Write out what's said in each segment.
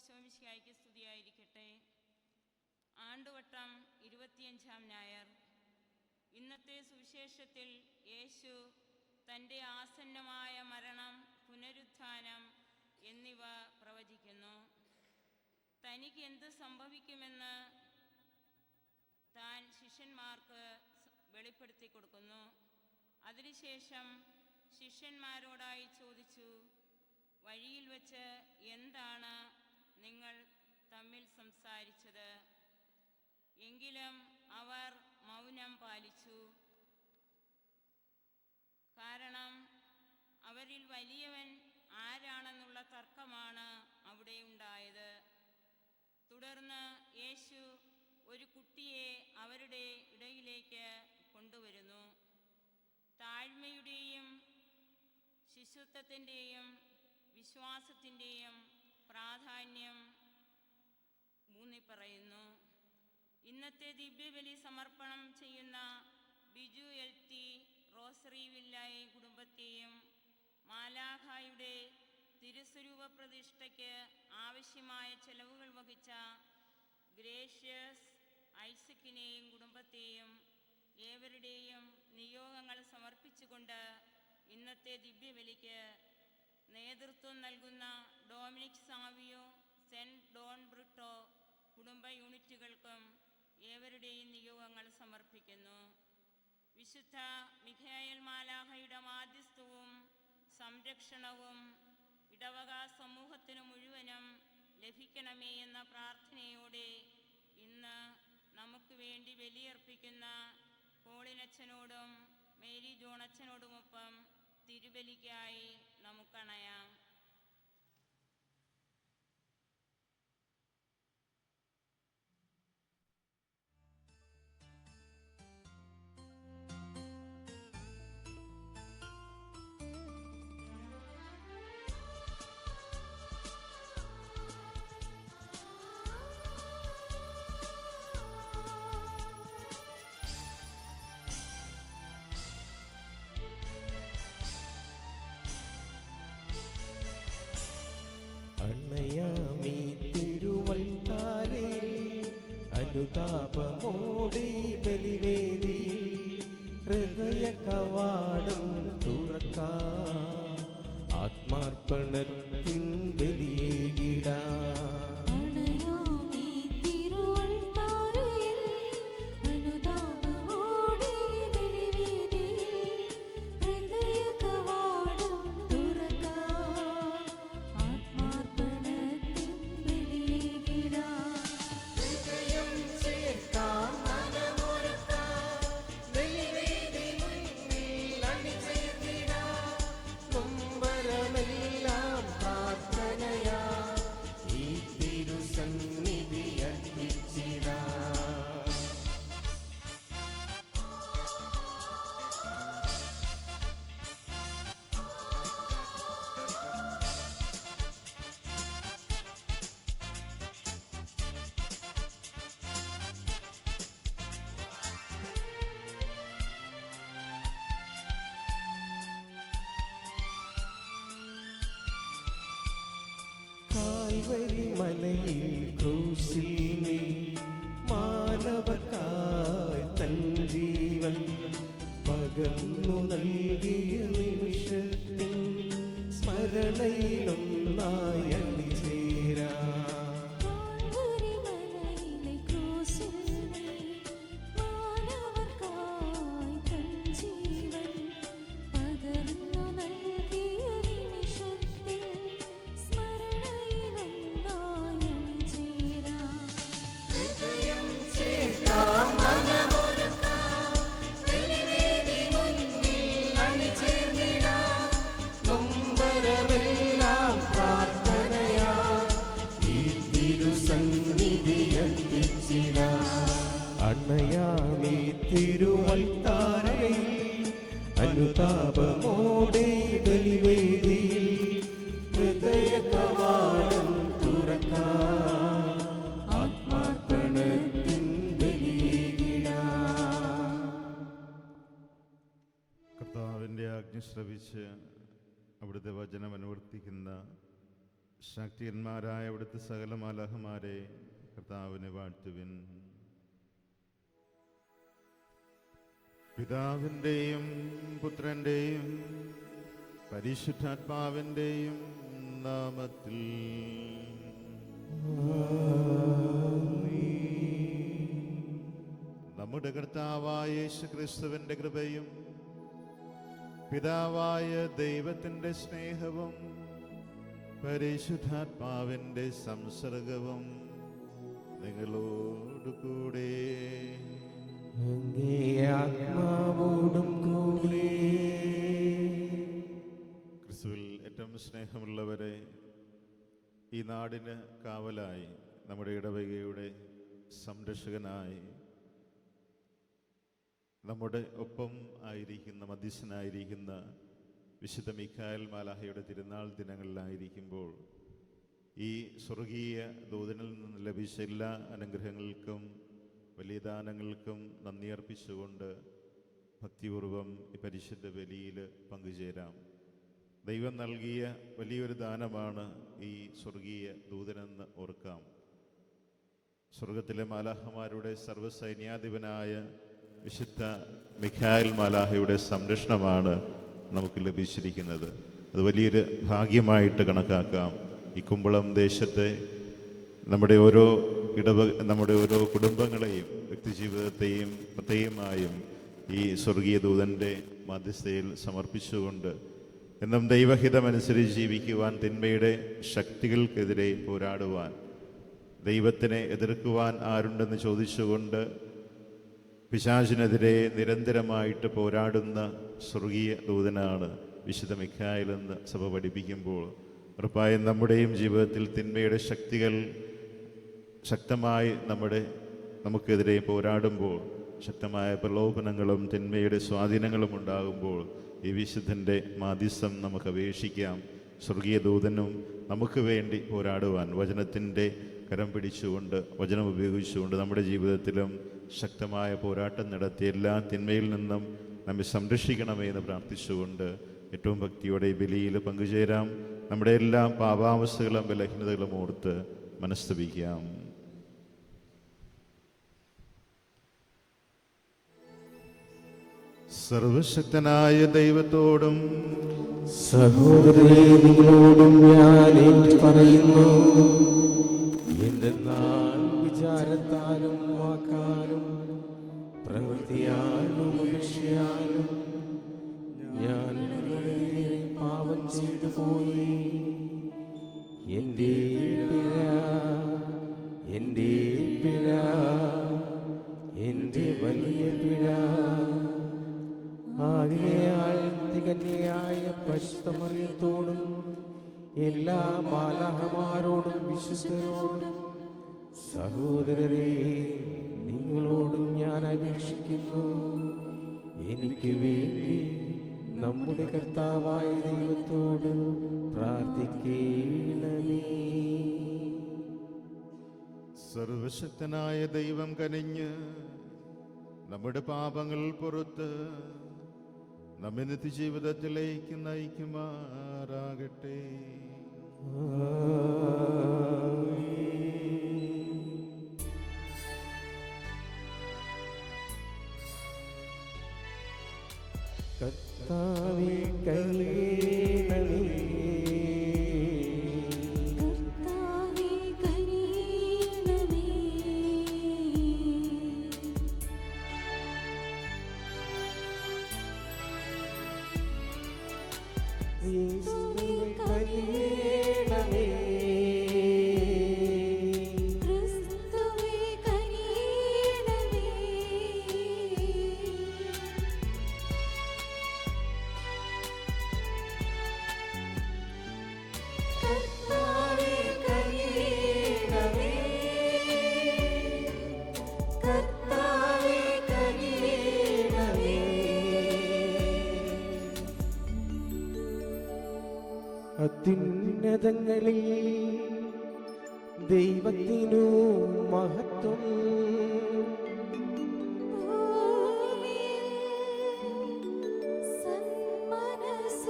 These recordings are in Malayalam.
ഈശോമിശിഹായ്ക്ക് സ്തുതിയായിരിക്കട്ടെ. ആണ്ടുവട്ടം 25-ാം ഞായർ. ഇന്നത്തെ സുവിശേഷത്തിൽ യേശു തൻ്റെ ആസന്നമായ മരണം, പുനരുത്ഥാനം എന്നിവ പ്രവചിക്കുന്നു. തനിക്ക് എന്ത് സംഭവിക്കുമെന്ന് താൻ ശിഷ്യന്മാർക്ക് വെളിപ്പെടുത്തി കൊടുക്കുന്നു. അതിനുശേഷം ശിഷ്യന്മാരോടായി ചോദിച്ചു, വഴിയിൽ വച്ച് എന്താണ് നിങ്ങൾ തമ്മിൽ സംസാരിച്ചത്? എങ്കിലും അവർ മൗനം പാലിച്ചു. കാരണം അവരിൽ വലിയവൻ ആരാണെന്നുള്ള തർക്കമാണ് അവിടെ ഉണ്ടായത്. തുടർന്ന് യേശു ഒരു കുട്ടിയെ അവരുടെ ഇടയിലേക്ക് കൊണ്ടുവരുന്നു. താഴ്മയുടെയും ശിശുത്വത്തിൻ്റെയും വിശ്വാസത്തിൻ്റെയും പ്രാധാന്യം ഊന്നിപ്പറയുന്നു. ഇന്നത്തെ ദിവ്യബലി സമർപ്പണം ചെയ്യുന്ന ബിജു LT റോസറി വില്ലായി കുടുംബത്തെയും മാലാഖായുടെ തിരുസ്വരൂപ പ്രതിഷ്ഠയ്ക്ക് ആവശ്യമായ ചെലവുകൾ വഹിച്ച ഗ്രേഷ്യസ് ഐസക്കിനെയും കുടുംബത്തെയും ഏവരുടെയും നിയോഗങ്ങൾ സമർപ്പിച്ചുകൊണ്ട് ഇന്നത്തെ ദിവ്യബലിക്ക് നേതൃത്വം നൽകുന്ന Dominic Savio, saint Don Britto കുടുംബ യൂണിറ്റുകൾക്കും ഏവരുടെയും നിയോഗങ്ങൾ സമർപ്പിക്കുന്നു. വിശുദ്ധ മിഖായേൽ മാലാഖയുടെ മാധ്യസ്ഥവും സംരക്ഷണവും ഇടവക സമൂഹത്തിനു മുഴുവനും ലഭിക്കണമേ എന്ന പ്രാർത്ഥനയോടെ ഇന്ന് നമുക്ക് വേണ്ടി ബലിയർപ്പിക്കുന്ന പോളിനച്ഛനോടും മേരി ജോണച്ഛനോടുമൊപ്പം തിരുബലിക്കായി നമുക്കണയാം. അണയാമീ തിരുവൽത്താരേ അനുതാപമോടെ ബലിവേദിയിൽ ഹൃദയ കവാടം തുറക്കാം, ആത്മാർപ്പണത്തിൻ ബലിയേകിടാം. മലയിൽ ക്രൂശിൽ നീ മാനവർക്കായി തൻ ജീവൻ പകർന്നു നൽകിയ നിമിഷത്തിൻ സ്മരണയിലൊന്നായി അണിചേരാ. അണയാമീ തിരുവൽത്താരയിൽ അനുതാപമോടെ ബലിവേദിയിൽ ഹൃദയ കവാടം തുറക്കാം, ആത്മാർപ്പണത്തിൻ ബലിയേകിടാം. കർത്താവിൻ്റെ ആജ്ഞ ശ്രവിച്ച് അവിടുത്തെ വചനം അനുവർത്തിക്കുന്ന ശക്തിയന്മാരായ അവിടുത്തെ സകല മാലാഖമാരെ കർത്താവിനെ വാഴ്ത്തുവിൻ. പിതാവിൻ്റെയും പുത്രൻ്റെയും പരിശുദ്ധാത്മാവിൻ്റെയും നാമത്തിൽ നമ്മുടെ കർത്താവായ യേശുക്രിസ്തുവിൻ്റെ കൃപയും പിതാവായ ദൈവത്തിൻ്റെ സ്നേഹവും പരിശുദ്ധാത്മാവിൻ്റെ സംസർഗവും നിങ്ങളോടുകൂടെ ആത്മാവോടും കൂടെ. ക്രിസ്തുവിൽ ഏറ്റവും സ്നേഹമുള്ളവരെ, ഈ നാടിന് കാവലായി നമ്മുടെ ഇടവകയുടെ സംരക്ഷകനായി നമ്മുടെ ഒപ്പം ആയിരിക്കുന്ന മധ്യസ്ഥനായിരിക്കുന്ന വിശുദ്ധ മിഖായേൽ മാലാഖയുടെ തിരുനാൾ ദിനങ്ങളിലായിരിക്കുമ്പോൾ ഈ സ്വർഗീയ ദൂതനിൽ നിന്ന് ലഭിച്ച എല്ലാ അനുഗ്രഹങ്ങൾക്കും വലിയ ദാനങ്ങൾക്കും നന്ദി അർപ്പിച്ചുകൊണ്ട് ഭക്തിപൂർവം ഈ പരിശുദ്ധ ബലിയിൽ പങ്കുചേരാം. ദൈവം നൽകിയ വലിയൊരു ദാനമാണ് ഈ സ്വർഗീയ ദൂതനെന്ന് ഓർക്കാം. സ്വർഗത്തിലെ മാലാഖമാരുടെ സർവ്വസൈന്യാധിപനായ വിശുദ്ധ മിഖായേൽ മാലാഖയുടെ സംരക്ഷണമാണ് നമുക്ക് ലഭിച്ചിരിക്കുന്നത്. അത് വലിയൊരു ഭാഗ്യമായിട്ട് കണക്കാക്കാം. ഈ കുമ്പളം ദേശത്തെ നമ്മുടെ ഓരോ കുടുംബങ്ങളെയും വ്യക്തിജീവിതത്തെയും പ്രത്യേകമായും ഈ സ്വർഗീയ ദൂതൻ്റെ മധ്യസ്ഥയിൽ സമർപ്പിച്ചുകൊണ്ട് എന്നും ദൈവഹിതമനുസരിച്ച് ജീവിക്കുവാൻ, തിന്മയുടെ ശക്തികൾക്കെതിരെ പോരാടുവാൻ, ദൈവത്തിനെ എതിർക്കുവാൻ ആരുണ്ടെന്ന് ചോദിച്ചുകൊണ്ട് പിശാചിനെതിരെ നിരന്തരമായിട്ട് പോരാടുന്ന സ്വർഗീയ ദൂതനാണ് വിശുദ്ധ മിഖായേൽ എന്ന് സഭ പഠിപ്പിക്കുമ്പോൾ, ഉറപ്പായും നമ്മുടെയും ജീവിതത്തിൽ തിന്മയുടെ ശക്തികൾ ശക്തമായി നമുക്കെതിരെ പോരാടുമ്പോൾ, ശക്തമായ പ്രലോഭനങ്ങളും തിന്മയുടെ സ്വാധീനങ്ങളും ഉണ്ടാകുമ്പോൾ ഈ വിശുദ്ധൻ്റെ മാധ്യസ്ഥം നമുക്ക് അപേക്ഷിക്കാം. സ്വർഗീയ ദൂതനും നമുക്ക് വേണ്ടി പോരാടുവാൻ വചനത്തിൻ്റെ കരം പിടിച്ചുകൊണ്ട്, വചനം ഉപയോഗിച്ചുകൊണ്ട് നമ്മുടെ ജീവിതത്തിലും ശക്തമായ പോരാട്ടം നടത്തി എല്ലാ തിന്മയിൽ നിന്നും നമ്മെ സംരക്ഷിക്കണമേ എന്ന് പ്രാർത്ഥിച്ചുകൊണ്ട് ഏറ്റവും ഭക്തിയോടെ ഈ ബലിയിൽ പങ്കുചേരാം. നമ്മുടെ എല്ലാ പാപാവസ്ഥകളും ബലഹീനതകളും ഓർത്ത് മനസ്തപിക്കാം. സർവശക്തനായ ദൈവത്തോടും സഹോദരരെ നിങ്ങളോടും ഞാൻ പറയുന്നു, എന്തെന്നാൽ വിചാരത്താലും വാക്കാലും പ്രവൃത്തിയാലും ഉപേക്ഷയാലും ഞാൻ പാപം ചെയ്തു പോയി. എൻ്റെ പിഴ, എൻ്റെ വലിയ പിഴ. ആകയാൽ തികന്യയായ പരിശുദ്ധമറിയത്തോടും എല്ലാ മാലാഖമാരോടും വിശുദ്ധരോടും സഹോദരരെ നിങ്ങളോടും ഞാൻ അപേക്ഷിക്കുന്നു, എനിക്ക് വേണ്ടി നമ്മുടെ കർത്താവായ ദൈവത്തോട് പ്രാർത്ഥിക്കണമേ. സർവശക്തനായ ദൈവം കനിഞ്ഞ് നമ്മുടെ പാപങ്ങൾ പുറത്ത് നമ്മെ നിത്യജീവിതത്തിലേക്ക് നയിക്കുമാറാകട്ടെ. കർത്താവേ കനിയണമേ. അത്യുന്നതങ്ങളിൽ ദൈവത്തിനു മഹത്വം, സന്മനസ്സുള്ളോർക്ക്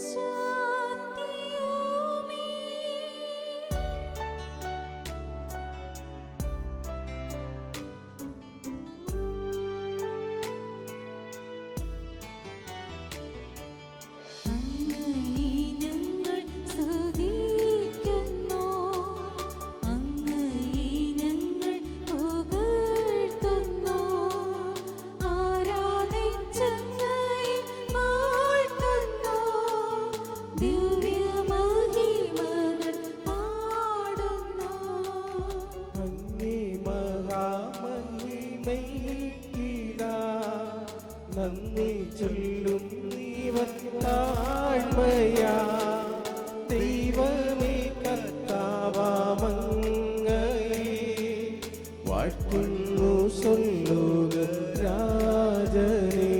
ശാന്തി. ചൊല്ലും നീവൻ താഴ്മയാ ദൈവമേ കർത്താവാമങ്ങയെ വാഴ്ത്തുന്നു ചൊല്ലുക രാജനേ.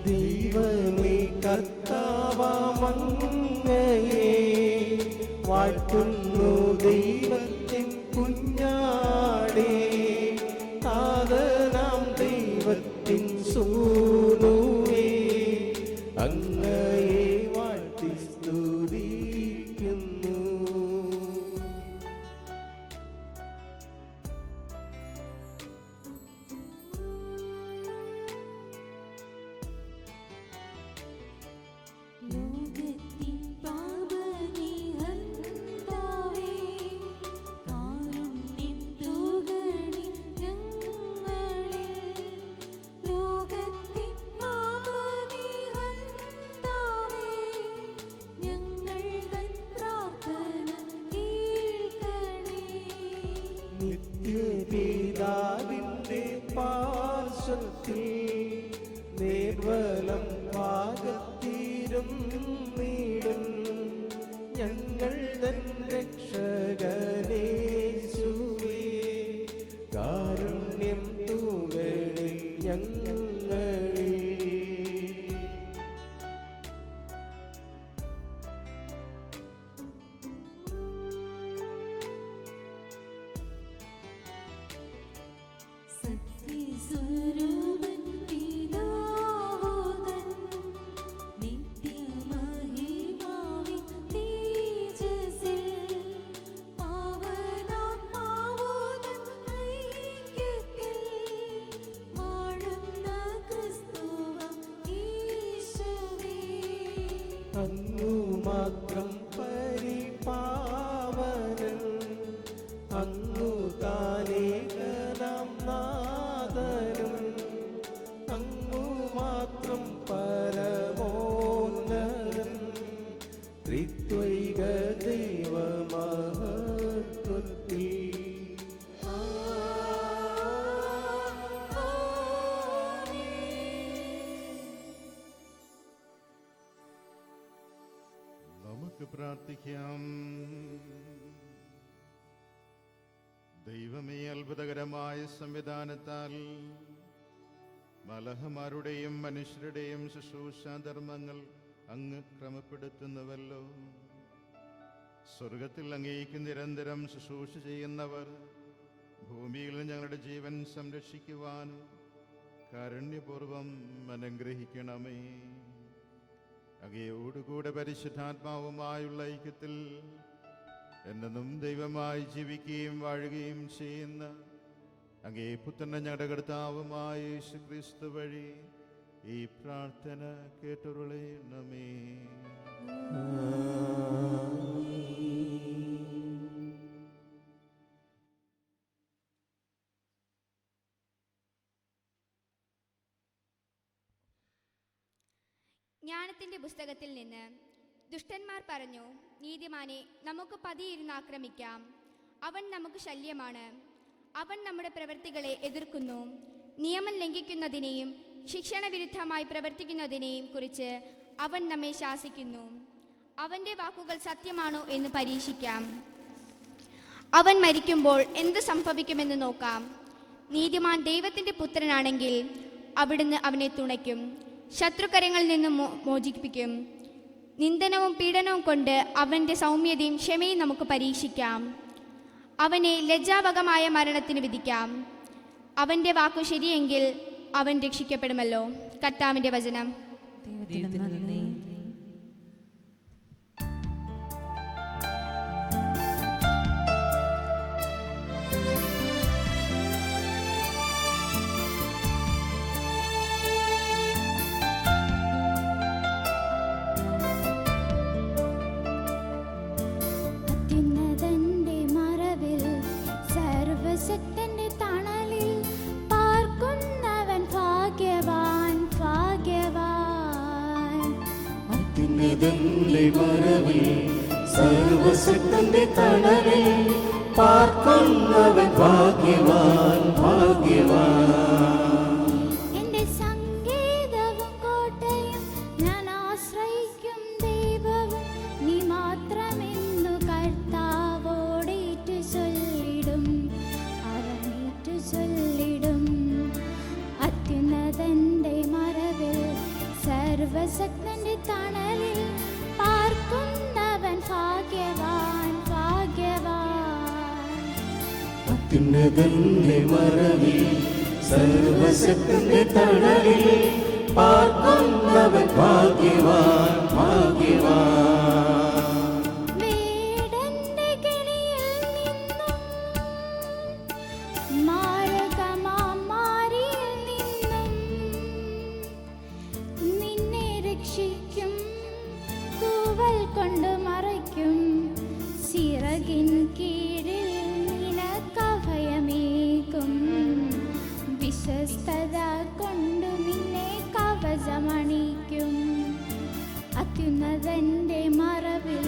ദൈവമേ കർത്താവാമങ്ങയെ വാഴ്ത്തുന്നു ദൈവത്തിൻ കുഞ്ഞാടേ താതനാം ദൈവത്തിൻ സൂനുവേ അങ്ങയെ വാഴ്ത്തി സ്തുതിക്കുന്നു. ലോകത്തിൻ പാപനിഹന്താവേ കാരുണ്യം തൂകണി ഞങ്ങളിൽ. ലോകത്തിൻ പാപനിഹന്താവേ ഞങ്ങൾ തൻ പ്രാർത്ഥന കേൾക്കണേ. നിത്യപിതാവിന്റെ പാർശ്വത്തിൽ നിർവലം ഭാഗത്തിരും നീടും ഞങ്ങൾ തൻ രക്ഷകനേശുവേ കാരുണ്യം തൂകണേ ഞങ്ങളിൽ. സത്യസ്വരൂപൻ പിതാവോദൻ നിത്യമഹിമാവിൻ തേജസ്സിൽ പാവനാത്മാവോദൻ ഐക്യത്തിൽ വാഴുന്ന ക്രിസ്തുവാം യേശുവേ. അങ്ങു മാത്രം പരിപാവനൻ അങ്ങു താനേകനാം നാഥനും അങ്ങു മാത്രം പരമോന്നതൻ ത്രിത്വൈക ദൈവമഹത്വത്തിൽ. നമുക്ക് പ്രാർത്ഥിക്കാം. ദൈവമേ, അത്ഭുതകരമായ സംവിധാനത്താൽ മലഹമാരുടെയും മനുഷ്യരുടെയും ശുശ്രൂഷാധർമ്മങ്ങൾ അങ്ങ് ക്രമപ്പെടുത്തുന്നുവല്ലോ. സ്വർഗത്തിൽ അങ്ങേക്ക് നിരന്തരം ശുശ്രൂഷ ചെയ്യുന്നവർ ഭൂമിയിൽ ഞങ്ങളുടെ ജീവൻ സംരക്ഷിക്കുവാനും കാരുണ്യപൂർവം അനുഗ്രഹിക്കണമേ. അങ്ങയോടുകൂടെ പരിശുദ്ധാത്മാവുമായുള്ള ഐക്യത്തിൽ എന്നും ദൈവമായി ജീവിക്കുകയും വാഴുകയും ചെയ്യുന്ന അങ്ങേ പുത്രനെ ഞങ്ങളുടെ കർത്താവുമായ യേശുക്രിസ്തു വഴി ഈ പ്രാർത്ഥന കേട്ടുരുളയണമേ. ജ്ഞാനത്തിന്റെ പുസ്തകത്തിൽ നിന്ന് ദുഷ്ടന്മാർ പറഞ്ഞു, നീതിമാനെ നമുക്ക് പതിയിരുന്ന് ആക്രമിക്കാം. അവൻ നമുക്ക് ശല്യമാണ്. അവൻ നമ്മുടെ പ്രവൃത്തികളെ എതിർക്കുന്നു. നിയമം ലംഘിക്കുന്നതിനെയും ശിക്ഷണവിരുദ്ധമായി പ്രവർത്തിക്കുന്നതിനെയും കുറിച്ച് അവൻ നമ്മെ ശാസിക്കുന്നു. അവൻ്റെ വാക്കുകൾ സത്യമാണോ എന്ന് പരീക്ഷിക്കാം. അവൻ മരിക്കുമ്പോൾ എന്ത് സംഭവിക്കുമെന്ന് നോക്കാം. നീതിമാൻ ദൈവത്തിൻ്റെ പുത്രനാണെങ്കിൽ അവിടുന്ന് അവനെ തുണയ്ക്കും, ശത്രുക്കരങ്ങളിൽ നിന്ന് മോചിപ്പിക്കും. നിന്ദനവും പീഡനവും കൊണ്ട് അവൻ്റെ സൗമ്യതയും ക്ഷമയും നമുക്ക് പരീക്ഷിക്കാം. അവനെ ലജ്ജാവകമായ മരണത്തിന് വിധിക്കാം. അവൻ്റെ വാക്കു ശരിയെങ്കിൽ അവൻ രക്ഷിക്കപ്പെടുമല്ലോ. കർത്താവിൻ്റെ വചനം. മറവിൽ സർവശക്തന്റെ തണലിൽ പാർക്കുന്നവൻ ഭാഗ്യവാൻ ഭാഗ്യവാൻ. എന്റെ സംഗീതവും കോട്ടയും ഞാൻ ആശ്രയിക്കും ദൈവവും നീ മാത്രമെന്നു കർത്താവോടേറ്റു ചൊല്ലിടും അവനേറ്റു ചൊല്ലിടും. അത്യുന്നതന്റെ മറവിൽ സർവശക്തന്റെ തണലിൽ പാർക്കുന്നവൻ ഭാഗ്യവാൻ ഭാഗ്യവാൻ. അത്യുന്നതന്റെ മറവിൽ സർവശക്തന്റെ തണലിൽ പാർക്കുന്നവൻ ഭാഗ്യവാൻ ഭാഗ്യവാൻ. വേടന്റെ കെണിയിൽ നിന്നും മാരകമാരിയിൽ നിന്നും നിന്നെ രക്ഷിക്കും തൂവൽ കൊണ്ട് മറയ്ക്കും. ചിറകിൻ കീഴിൽ നിനക്കഭയമേകും വിശ്വസ്തത കൊണ്ടു നിന്നെ കവചമണിക്കും. അത്യുന്നതന്റെ മറവിൽ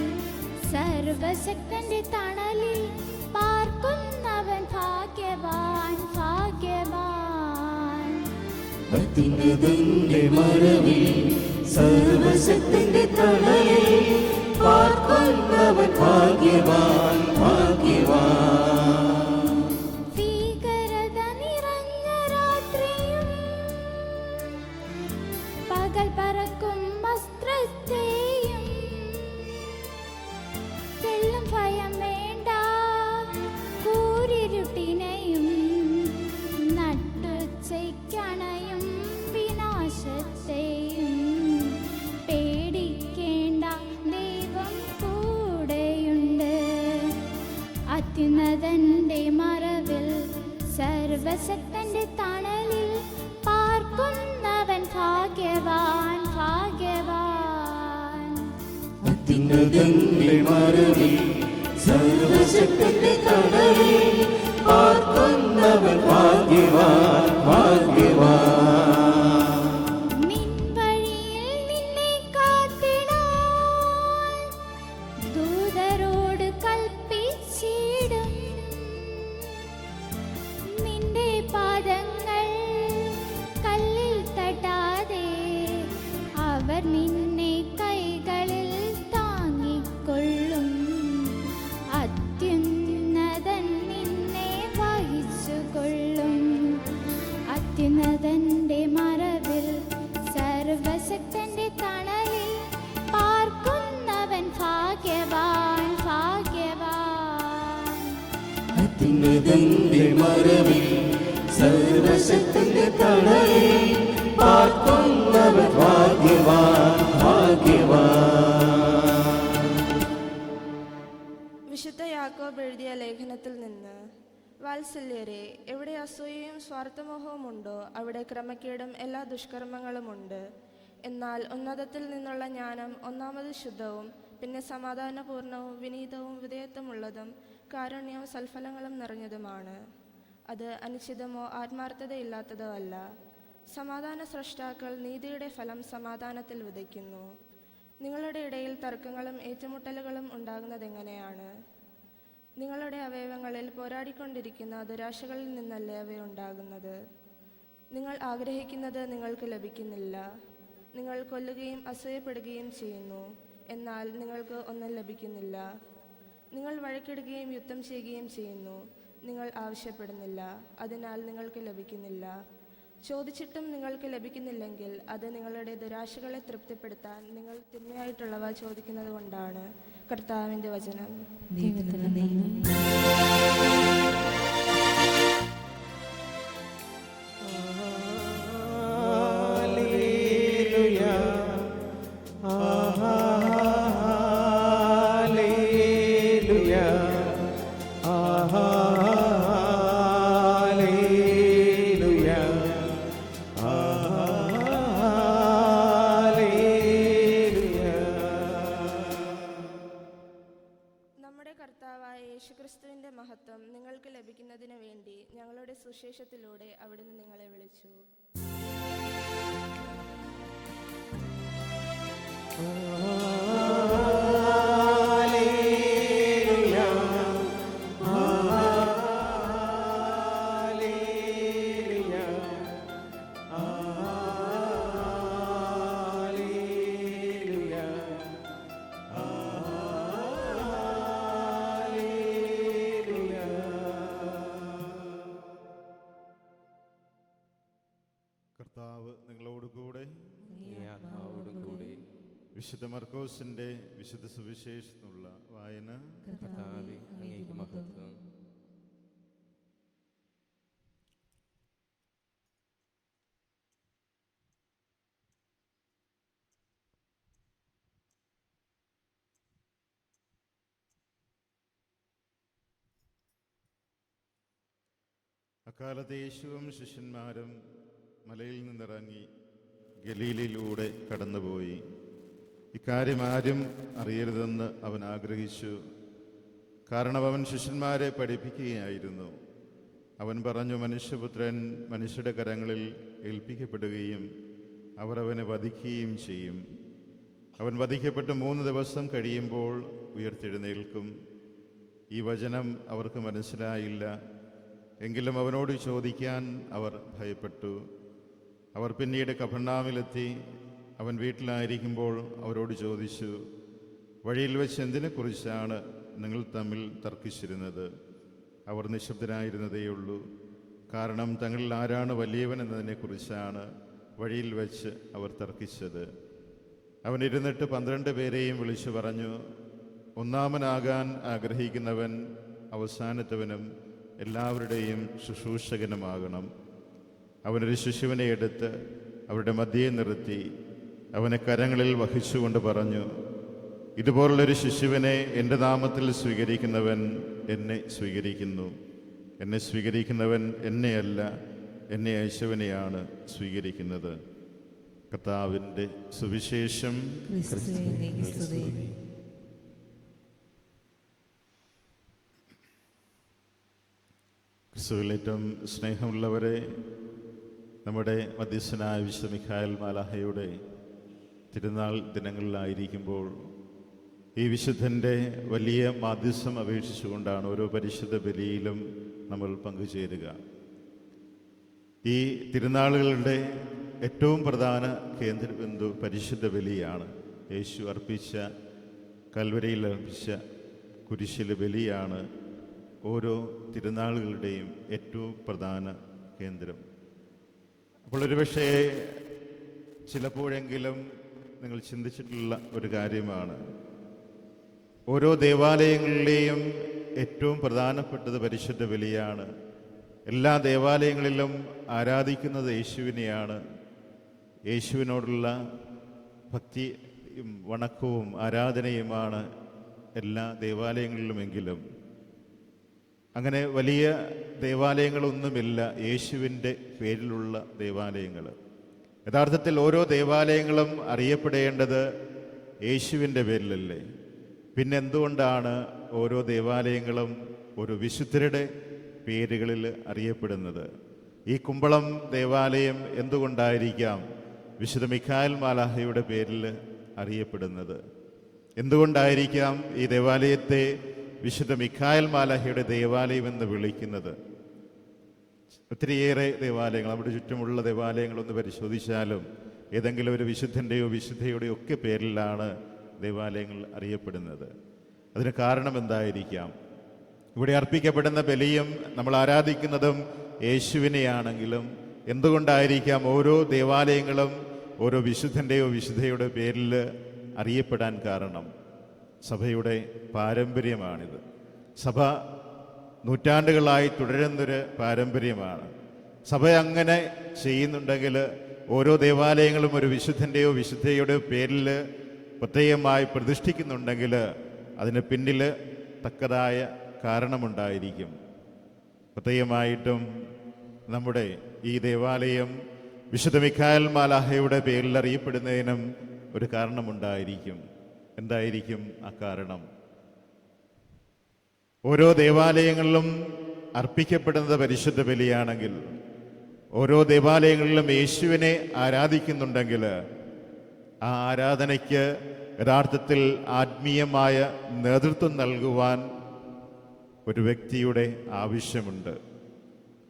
സർവശക്തന്റെ തണലിൽ പാർക്കുന്നവൻ ഭാഗ്യവാൻ ഭാഗ്യവാൻ. അത്യുന്നതന്റെ മറവിൽ സർവശക്തന്റെ തണലിൽ പാർക്കുന്നവൻ ഭാഗ്യവാൻ ഭാഗ്യവാൻ. ഭീകരത നിറഞ്ഞ രാത്രിയും പകൽ പറക്കും വസ്ത്രത്തെയും തെല്ലും ഭയം വേണ്ട കൂരിരുട്ടിനെയും നട്ടുച്ചയ്ക്കണയും വിനാശത്തെയും പേടിക്കേണ്ട ദൈവം കൂടെയുണ്ട്. അത്യുന്നതന്റെ മറവിൽ സർവശക്തന്റെ തണലിൽ പാർക്കുന്നവൻ ഭാഗ്യവാൻ ഭാഗ്യവാൻ. അത്യുന്നതന്റെ മറവിൽ സർവശക്തന്റെ തണലിൽ പാർക്കുന്നവൻ ഭാഗ്യവാൻ ഭാഗ്യവാൻ. നിൻ വഴിയിൽ നിന്നെ കാത്തിടാൻ ദൂതരോട് കൽപ്പിച്ചിടും. നിന്റെ പാദങ്ങൾ കല്ലിൽ തട്ടാതെ അവർ നിന്നെ കൈകളിൽ താങ്ങിക്കൊള്ളും. അത്യുന്നതൻ നിന്നെ വഹിച്ചുകൊള്ളും. അത്യുന്നതന്റെ മറവിൽ സർവശക്തന്റെ തണലിൽ പാർക്കുന്നവൻ ഭാഗ്യവാൻ ഭാഗ്യവാൻ. അത്യുന്നതന്റെ മറവിൽ സർവശക്തന്റെ തണലിൽ പാർക്കുന്നവൻ ഭാഗ്യവാൻ ഭാഗ്യവാൻ. വിശുദ്ധ യാക്കോബ് എഴുതിയ ലേഖനത്തിൽ നിന്ന്: വാത്സല്യരെ, എവിടെ അസൂയയും സ്വാർത്ഥമോഹവും ഉണ്ടോ അവിടെ ക്രമക്കേടും എല്ലാ ദുഷ്കർമ്മങ്ങളുമുണ്ട്. എന്നാൽ ഉന്നതത്തിൽ നിന്നുള്ള ജ്ഞാനം ഒന്നാമത് ശുദ്ധവും പിന്നെ സമാധാനപൂർണവും വിനീതവും വിധേയത്വമുള്ളതും കാരുണ്യവും സൽഫലങ്ങളും നിറഞ്ഞതുമാണ്. അത് അനിശ്ചിതമോ ആത്മാർത്ഥതയില്ലാത്തതോ അല്ല. സമാധാന സ്രഷ്ടാക്കൾ നീതിയുടെ ഫലം സമാധാനത്തിൽ വിതയ്ക്കുന്നു. നിങ്ങളുടെ ഇടയിൽ തർക്കങ്ങളും ഏറ്റുമുട്ടലുകളും ഉണ്ടാകുന്നതെങ്ങനെയാണ്? നിങ്ങളുടെ അവയവങ്ങളിൽ പോരാടിക്കൊണ്ടിരിക്കുന്ന ദുരാശകളിൽ നിന്നല്ലേ അവയുണ്ടാകുന്നത്? നിങ്ങൾ ആഗ്രഹിക്കുന്നത് നിങ്ങൾക്ക് ലഭിക്കുന്നില്ല. നിങ്ങൾ കൊല്ലുകയും അസൂയപ്പെടുകയും ചെയ്യുന്നു, എന്നാൽ നിങ്ങൾക്ക് ഒന്നും ലഭിക്കുന്നില്ല. നിങ്ങൾ വഴക്കിടുകയും യുദ്ധം ചെയ്യുകയും ചെയ്യുന്നു, നിങ്ങൾ ആവശ്യപ്പെടുന്നില്ല, അതിനാൽ നിങ്ങൾക്ക് ലഭിക്കുന്നില്ല. ചോദിച്ചിട്ടും നിങ്ങൾക്ക് ലഭിക്കുന്നില്ലെങ്കിൽ അത് നിങ്ങളുടെ ദുരാശകളെ തൃപ്തിപ്പെടുത്താൻ നിങ്ങൾ തിന്മയായിട്ടുള്ളവ ചോദിക്കുന്നത് കൊണ്ടാണ്. കർത്താവിൻ്റെ വചനം. ഹല്ലേലൂയ ഹല്ലേലൂയ ഹല്ലേലൂയ നമ്മുടെ കർത്താവായ യേശുക്രിസ്തുവിൻ്റെ മഹത്വം നിങ്ങൾക്ക് ലഭിക്കുന്നതിന് വേണ്ടി ഞങ്ങളുടെ സുശേഷത്തിലൂടെ അവിടുന്ന് നിങ്ങളെ വിളിച്ചു. ഹല്ലേലൂയ വിശുദ്ധ മർക്കോസിൻ്റെ വിശുദ്ധ സുവിശേഷത്തിനുള്ള വായന. കർത്താവേ, അങ്ങേക്ക് മഹത്വം. അക്കാലത്ത് യേശുവും ശിഷ്യന്മാരും മലയിൽ നിന്നിറങ്ങി ഗലീലയിലൂടെ കടന്നുപോയി. ഇക്കാര്യം ആരും അറിയരുതെന്ന് അവൻ ആഗ്രഹിച്ചു, കാരണം അവൻ ശിഷ്യന്മാരെ പഠിപ്പിക്കുകയായിരുന്നു. അവൻ പറഞ്ഞു, മനുഷ്യപുത്രൻ മനുഷ്യരുടെ കരങ്ങളിൽ ഏൽപ്പിക്കപ്പെടുകയും അവർ അവനെ വധിക്കുകയും ചെയ്യും. അവൻ വധിക്കപ്പെട്ട് 3 ദിവസം കഴിയുമ്പോൾ ഉയർത്തെഴുന്നേൽക്കും. ഈ വചനം അവർക്ക് മനസ്സിലായില്ല. എങ്കിലും അവനോട് ചോദിക്കാൻ അവർ ഭയപ്പെട്ടു. അവർ പിന്നീട് കഫർന്നഹൂമിലെത്തി. അവൻ വീട്ടിലായിരിക്കുമ്പോൾ അവരോട് ചോദിച്ചു, വഴിയിൽ വെച്ച് എന്തിനെക്കുറിച്ചാണ് നിങ്ങൾ തമ്മിൽ തർക്കിച്ചിരുന്നത്? അവർ നിശബ്ദരായിരുന്നതേയുള്ളൂ. കാരണം തങ്ങളിൽ ആരാണ് വലിയവൻ എന്നതിനെക്കുറിച്ചാണ് വഴിയിൽ വെച്ച് അവർ തർക്കിച്ചത്. അവൻ ഇരുന്നിട്ട് 12 പേരെയും വിളിച്ചു പറഞ്ഞു, ഒന്നാമനാകാൻ ആഗ്രഹിക്കുന്നവൻ അവസാനത്തവനും എല്ലാവരുടെയും ശുശ്രൂഷകനുമാകണം. അവനൊരു ശിശുവിനെ എടുത്ത് അവരുടെ മധ്യേ നിർത്തി അവനെ കരങ്ങളിൽ വഹിച്ചുകൊണ്ട് പറഞ്ഞു, ഇതുപോലുള്ളൊരു ശിശുവിനെ എൻ്റെ നാമത്തിൽ സ്വീകരിക്കുന്നവൻ എന്നെ സ്വീകരിക്കുന്നു. എന്നെ സ്വീകരിക്കുന്നവൻ എന്നെയല്ല, എന്നെ അയച്ചവനെയാണ് സ്വീകരിക്കുന്നത്. കർത്താവിൻ്റെ സുവിശേഷം. ക്രിസ്തുവിൽ ഏറ്റവും സ്നേഹമുള്ളവരെ, നമ്മുടെ മധ്യസ്ഥനായ വിശുദ്ധ മിഖായേൽ മാലാഖയുടെ തിരുനാൾ ദിനങ്ങളിലായിരിക്കുമ്പോൾ ഈ വിശുദ്ധൻ്റെ വലിയ മാധ്യസ്ഥം അപേക്ഷിച്ചുകൊണ്ടാണ് ഓരോ പരിശുദ്ധ ബലിയിലും നമ്മൾ പങ്കുചേരുക. ഈ തിരുനാളുകളുടെ ഏറ്റവും പ്രധാന കേന്ദ്രബിന്ദു പരിശുദ്ധ ബലിയാണ്. യേശു അർപ്പിച്ച, കൽവരിയിൽ അർപ്പിച്ച കുരിശിലെ ബലിയാണ് ഓരോ തിരുനാളുകളുടെയും ഏറ്റവും പ്രധാന കേന്ദ്രം. അപ്പോൾ ഒരുപക്ഷേ ചിലപ്പോഴെങ്കിലും നിങ്ങൾ ചിന്തിച്ചിട്ടുള്ള ഒരു കാര്യമാണ്, ഓരോ ദേവാലയങ്ങളിലെയും ഏറ്റവും പ്രധാനപ്പെട്ടത് പരിശുദ്ധ ബലിയാണ്. എല്ലാ ദേവാലയങ്ങളിലും ആരാധിക്കുന്നത് യേശുവിനെയാണ്. യേശുവിനോടുള്ള ഭക്തിയും വണക്കവും ആരാധനയുമാണ് എല്ലാ ദേവാലയങ്ങളിലുമെങ്കിലും അങ്ങനെ വലിയ ദേവാലയങ്ങളൊന്നുമില്ല യേശുവിൻ്റെ പേരിലുള്ള ദേവാലയങ്ങൾ. യഥാർത്ഥത്തിൽ ഓരോ ദേവാലയങ്ങളും അറിയപ്പെടേണ്ടത് യേശുവിൻ്റെ പേരിലല്ലേ? പിന്നെ എന്തുകൊണ്ടാണ് ഓരോ ദേവാലയങ്ങളും ഒരു വിശുദ്ധരുടെ പേരുകളിൽ അറിയപ്പെടുന്നത്? ഈ കുമ്പളം ദേവാലയം എന്തുകൊണ്ടായിരിക്കാം വിശുദ്ധ മിഖായേൽ മാലാഖയുടെ പേരിൽ അറിയപ്പെടുന്നത്? എന്തുകൊണ്ടായിരിക്കാം ഈ ദേവാലയത്തെ വിശുദ്ധ മിഖായേൽ മാലാഖയുടെ ദേവാലയം എന്ന് വിളിക്കുന്നത്? ഒത്തിരിയേറെ ദേവാലയങ്ങൾ, നമ്മുടെ ചുറ്റുമുള്ള ദേവാലയങ്ങളൊന്ന് പരിശോധിച്ചാലും ഏതെങ്കിലും ഒരു വിശുദ്ധൻ്റെയോ വിശുദ്ധയുടെയോ ഒക്കെ പേരിലാണ് ദേവാലയങ്ങൾ അറിയപ്പെടുന്നത്. അതിന് കാരണം എന്തായിരിക്കാം? ഇവിടെ അർപ്പിക്കപ്പെടുന്ന ബലിയും നമ്മൾ ആരാധിക്കുന്നതും യേശുവിനെയാണെങ്കിലും എന്തുകൊണ്ടായിരിക്കാം ഓരോ ദേവാലയങ്ങളും ഓരോ വിശുദ്ധൻ്റെയോ വിശുദ്ധയുടെ പേരിൽ അറിയപ്പെടാൻ കാരണം? സഭയുടെ പാരമ്പര്യമാണിത്. സഭ നൂറ്റാണ്ടുകളായി തുടരുന്നൊരു പാരമ്പര്യമാണ്. സഭ അങ്ങനെ ചെയ്യുന്നുണ്ടെങ്കിൽ, ഓരോ ദേവാലയങ്ങളും ഒരു വിശുദ്ധൻ്റെയോ വിശുദ്ധയുടെ പേരിൽ പ്രത്യേകമായി പ്രതിഷ്ഠിക്കുന്നുണ്ടെങ്കിൽ അതിന് പിന്നിൽ തക്കതായ കാരണമുണ്ടായിരിക്കും. പ്രത്യേകമായിട്ടും നമ്മുടെ ഈ ദേവാലയം വിശുദ്ധ മിഖായേൽ മാലാഖയുടെ പേരിൽ അറിയപ്പെടുന്നതിനും ഒരു കാരണമുണ്ടായിരിക്കും. എന്തായിരിക്കും ആ കാരണം? ഓരോ ദേവാലയങ്ങളിലും അർപ്പിക്കപ്പെടുന്നത് പരിശുദ്ധ ബലിയാണെങ്കിൽ, ഓരോ ദേവാലയങ്ങളിലും യേശുവിനെ ആരാധിക്കുന്നുണ്ടെങ്കിൽ ആ ആരാധനയ്ക്ക് യഥാർത്ഥത്തിൽ ആത്മീയമായ നേതൃത്വം നൽകുവാൻ ഒരു വ്യക്തിയുടെ ആവശ്യമുണ്ട്.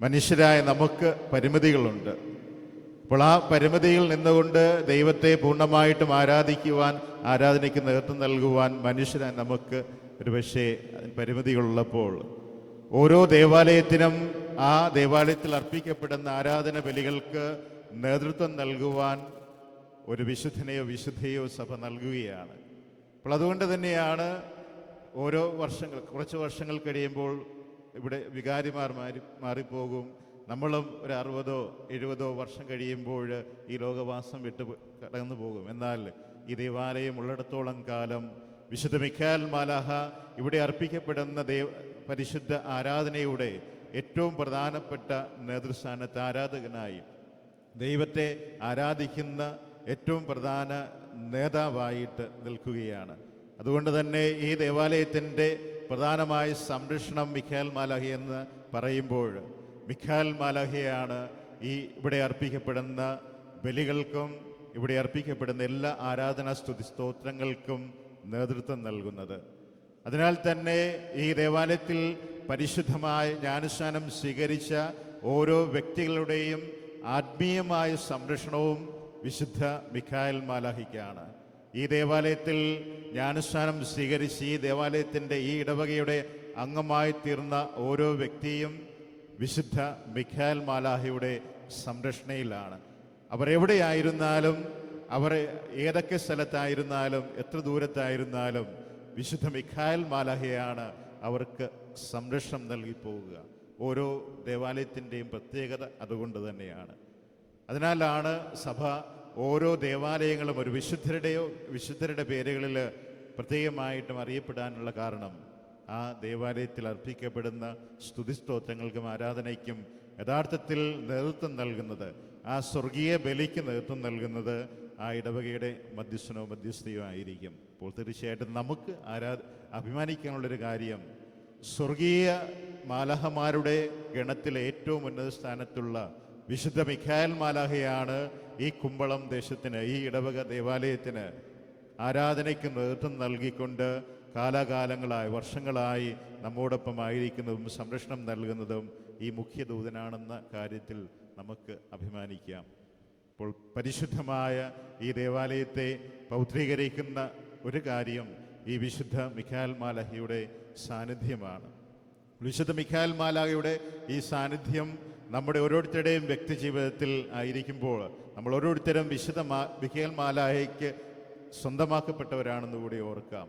മനുഷ്യരായ നമുക്ക് പരിമിതികളുണ്ട്. അപ്പോൾ ആ പരിമിതിയിൽ നിന്നുകൊണ്ട് ദൈവത്തെ പൂർണ്ണമായിട്ടും ആരാധിക്കുവാൻ, ആരാധനയ്ക്ക് നേതൃത്വം നൽകുവാൻ മനുഷ്യരായ നമുക്ക് ഒരുപക്ഷേ പരിമിതികളുള്ളപ്പോൾ ഓരോ ദേവാലയത്തിനും ആ ദേവാലയത്തിൽ അർപ്പിക്കപ്പെടുന്ന ആരാധന ബലികൾക്ക് നേതൃത്വം നൽകുവാൻ ഒരു വിശുദ്ധനെയോ വിശുദ്ധയോ സഭ നൽകുകയാണ്. അപ്പോൾ അതുകൊണ്ട് തന്നെയാണ് ഓരോ കുറച്ച് വർഷങ്ങൾ കഴിയുമ്പോൾ ഇവിടെ വികാരിമാർ മാറിപ്പോകും. നമ്മളും ഒരു 60 70 വർഷം കഴിയുമ്പോൾ ഈ ലോകവാസം വിട്ട് കടന്നു പോകും. എന്നാൽ ഈ ദേവാലയം ഉള്ളിടത്തോളം കാലം വിശുദ്ധ മിഖായേൽ മാലാഖ ഇവിടെ അർപ്പിക്കപ്പെടുന്ന പരിശുദ്ധ ആരാധനയുടെ ഏറ്റവും പ്രധാനപ്പെട്ട നേതൃസ്ഥാനത്ത് ആരാധകനായി ദൈവത്തെ ആരാധിക്കുന്ന ഏറ്റവും പ്രധാന നേതാവായിട്ട് നിൽക്കുകയാണ്. അതുകൊണ്ട് തന്നെ ഈ ദേവാലയത്തിൻ്റെ പ്രധാനമായ സംരക്ഷണം മിഖായേൽ മാലാഖ എന്ന് പറയുമ്പോൾ മിഖായേൽ മാലാഖയാണ് ഇവിടെ അർപ്പിക്കപ്പെടുന്ന ബലികൾക്കും ഇവിടെ അർപ്പിക്കപ്പെടുന്ന എല്ലാ ആരാധനാ സ്തുതി സ്തോത്രങ്ങൾക്കും നേതൃത്വം നൽകുന്നത്. അതിനാൽ തന്നെ ഈ ദേവാലയത്തിൽ പരിശുദ്ധമായ ജ്ഞാനസ്നാനം സ്വീകരിച്ച ഓരോ വ്യക്തികളുടെയും ആത്മീയമായ സംരക്ഷണവും വിശുദ്ധ മിഖായേൽ മാലാഖയ്ക്കാണ്. ഈ ദേവാലയത്തിൽ ജ്ഞാനസ്നാനം സ്വീകരിച്ച് ഈ ദേവാലയത്തിൻ്റെ ഈ ഇടവകയുടെ അംഗമായി തീർന്ന ഓരോ വ്യക്തിയും വിശുദ്ധ മിഖായേൽ മാലാഖയുടെ സംരക്ഷണയിലാണ്. അവർ എവിടെയായിരുന്നാലും, അവർ ഏതൊക്കെ സ്ഥലത്തായിരുന്നാലും, എത്ര ദൂരത്തായിരുന്നാലും വിശുദ്ധ മിഖായേൽ മാലാഖയാണ് അവർക്ക് സംരക്ഷണം നൽകി പോവുക. ഓരോ ദേവാലയത്തിൻ്റെയും പ്രത്യേകത അതുകൊണ്ട് തന്നെയാണ്. അതിനാലാണ് സഭ ഓരോ ദേവാലയങ്ങളും ഒരു വിശുദ്ധരുടെ പേരുകളിൽ പ്രത്യേകമായിട്ടും അറിയപ്പെടാനുള്ള കാരണം ആ ദേവാലയത്തിൽ അർപ്പിക്കപ്പെടുന്ന സ്തുതിസ്തോത്രങ്ങൾക്കും ആരാധനയ്ക്കും യഥാർത്ഥത്തിൽ നേതൃത്വം നൽകുന്നത്, ആ സ്വർഗീയ ബലിക്ക് നേതൃത്വം നൽകുന്നത് ആ ഇടവകയുടെ മധ്യസ്ഥയോ ആയിരിക്കും. അപ്പോൾ തീർച്ചയായിട്ടും നമുക്ക് അഭിമാനിക്കാനുള്ളൊരു കാര്യം, സ്വർഗീയ മാലാഖമാരുടെ ഗണത്തിലെ ഏറ്റവും ഉന്നത സ്ഥാനത്തുള്ള വിശുദ്ധ മിഖായേൽ മാലാഖയാണ് ഈ കുമ്പളം ദേശത്തിന്, ഈ ഇടവക ദേവാലയത്തിന് ആരാധനയ്ക്ക് നേതൃത്വം നൽകിക്കൊണ്ട് കാലാകാലങ്ങളായി വർഷങ്ങളായി നമ്മോടൊപ്പം ആയിരിക്കുന്നതും സംരക്ഷണം നൽകുന്നതും ഈ മുഖ്യദൂതനാണെന്ന കാര്യത്തിൽ നമുക്ക് അഭിമാനിക്കാം. അപ്പോൾ പരിശുദ്ധമായ ഈ ദേവാലയത്തെ പൗത്രീകരിക്കുന്ന ഒരു കാര്യം ഈ വിശുദ്ധ മിഖായേൽ മാലാഖയുടെ സാന്നിധ്യമാണ്. വിശുദ്ധ മിഖായേൽ മാലാഖയുടെ ഈ സാന്നിധ്യം നമ്മുടെ ഓരോരുത്തരുടെയും വ്യക്തി ജീവിതത്തിൽ ആയിരിക്കുമ്പോൾ നമ്മൾ ഓരോരുത്തരും വിശുദ്ധ മിഖായേൽ മാലാഖയ്ക്ക് സ്വന്തമാക്കപ്പെട്ടവരാണെന്ന് കൂടി ഓർക്കാം.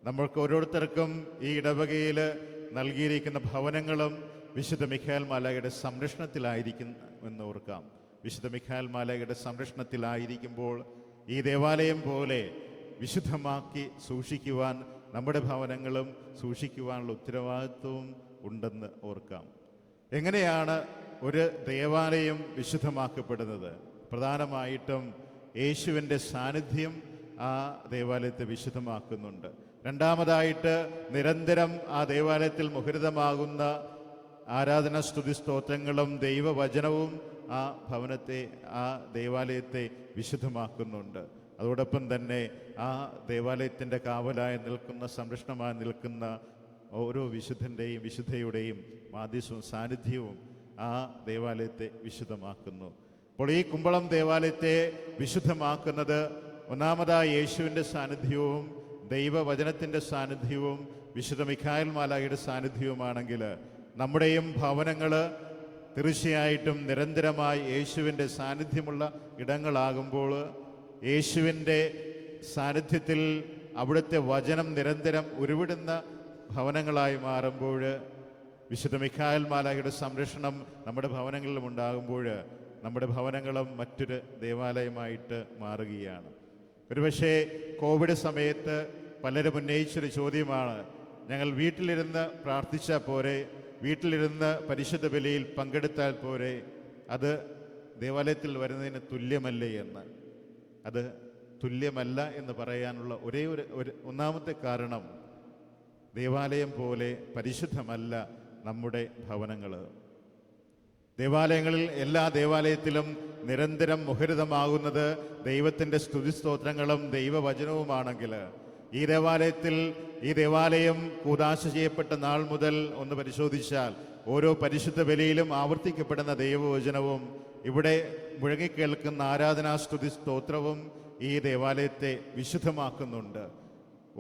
നമ്മൾക്ക് ഓരോരുത്തർക്കും ഈ ഇടവകയിൽ നൽകിയിരിക്കുന്ന ഭവനങ്ങളും വിശുദ്ധ മിഖായേൽ മാലാഖയുടെ സംരക്ഷണത്തിലായിരിക്കുമെന്ന് ഓർക്കാം. വിശുദ്ധ മിഖായേൽ മാലാഖയുടെ സംരക്ഷണത്തിലായിരിക്കുമ്പോൾ ഈ ദേവാലയം പോലെ വിശുദ്ധമാക്കി സൂക്ഷിക്കുവാൻ നമ്മുടെ ഭവനങ്ങളും സൂക്ഷിക്കുവാനുള്ള ഉത്തരവാദിത്വവും ഉണ്ടെന്ന് ഓർക്കാം. എങ്ങനെയാണ് ഒരു ദേവാലയം വിശുദ്ധമാക്കപ്പെടുന്നത്? പ്രധാനമായിട്ടും യേശുവിൻ്റെ സാന്നിധ്യം ആ ദേവാലയത്തെ വിശുദ്ധമാക്കുന്നുണ്ട്. രണ്ടാമതായിട്ട് നിരന്തരം ആ ദേവാലയത്തിൽ മുഖരിതമാകുന്ന ആരാധന സ്തുതി സ്തോത്രങ്ങളും ദൈവവചനവും ആ ഭവനത്തെ, ആ ദേവാലയത്തെ വിശുദ്ധമാക്കുന്നുണ്ട്. അതോടൊപ്പം തന്നെ ആ ദേവാലയത്തിൻ്റെ കാവലായി നിൽക്കുന്ന, സംരക്ഷണമായി നിൽക്കുന്ന ഓരോ വിശുദ്ധൻ്റെയും വിശുദ്ധയുടെയും മാധ്യസ്ഥവും സാന്നിധ്യവും ആ ദേവാലയത്തെ വിശുദ്ധമാക്കുന്നു. അപ്പോൾ ഈ കുമ്പളം ദേവാലയത്തെ വിശുദ്ധമാക്കുന്നത് ഒന്നാമതായി യേശുവിൻ്റെ സാന്നിധ്യവും ദൈവവചനത്തിൻ്റെ സാന്നിധ്യവും വിശുദ്ധ മിഖായേൽ മാലാഖയുടെ സാന്നിധ്യവുമാണെങ്കിൽ നമ്മുടെയും ഭവനങ്ങൾ തീർച്ചയായിട്ടും നിരന്തരമായി യേശുവിൻ്റെ സാന്നിധ്യമുള്ള ഇടങ്ങളാകുമ്പോൾ, യേശുവിൻ്റെ സാന്നിധ്യത്തിൽ അവിടുത്തെ വചനം നിരന്തരം ഉരുവിടുന്ന ഭവനങ്ങളായി മാറുമ്പോൾ, വിശുദ്ധ മിഖായേൽ മാലാഖയുടെ സംരക്ഷണം നമ്മുടെ ഭവനങ്ങളിലും ഉണ്ടാകുമ്പോൾ നമ്മുടെ ഭവനങ്ങളും മറ്റൊരു ദേവാലയമായിട്ട് മാറുകയാണ്. ഒരുപക്ഷെ കോവിഡ് സമയത്ത് പലരും ഉന്നയിച്ചൊരു ചോദ്യമാണ്, ഞങ്ങൾ വീട്ടിലിരുന്ന് പ്രാർത്ഥിച്ചാൽ പോരെ, വീട്ടിലിരുന്ന് പരിശുദ്ധ ബലിയിൽ പങ്കെടുത്താൽ പോരെ, അത് ദേവാലയത്തിൽ വരുന്നതിന് തുല്യമല്ലേ എന്ന്. അത് തുല്യമല്ല എന്ന് പറയാനുള്ള ഒന്നാമത്തെ കാരണം, ദേവാലയം പോലെ പരിശുദ്ധമല്ല നമ്മുടെ ഭവനങ്ങൾ. ദേവാലയങ്ങളിൽ, എല്ലാ ദേവാലയത്തിലും നിരന്തരം മുഖരിതമാകുന്നത് ദൈവത്തിൻ്റെ സ്തുതിസ്തോത്രങ്ങളും ദൈവവചനവുമാണെങ്കിൽ, ഈ ദേവാലയം കൂദാശ ചെയ്യപ്പെട്ട നാൾ മുതൽ ഒന്ന് പരിശോധിച്ചാൽ ഓരോ പരിശുദ്ധ ബലിയിലും ആവർത്തിക്കപ്പെടുന്ന ദൈവവചനവും ഇവിടെ മുഴങ്ങിക്കേൾക്കുന്ന ആരാധനാ സ്തുതി സ്തോത്രവും ഈ ദേവാലയത്തെ വിശുദ്ധമാക്കുന്നുണ്ട്.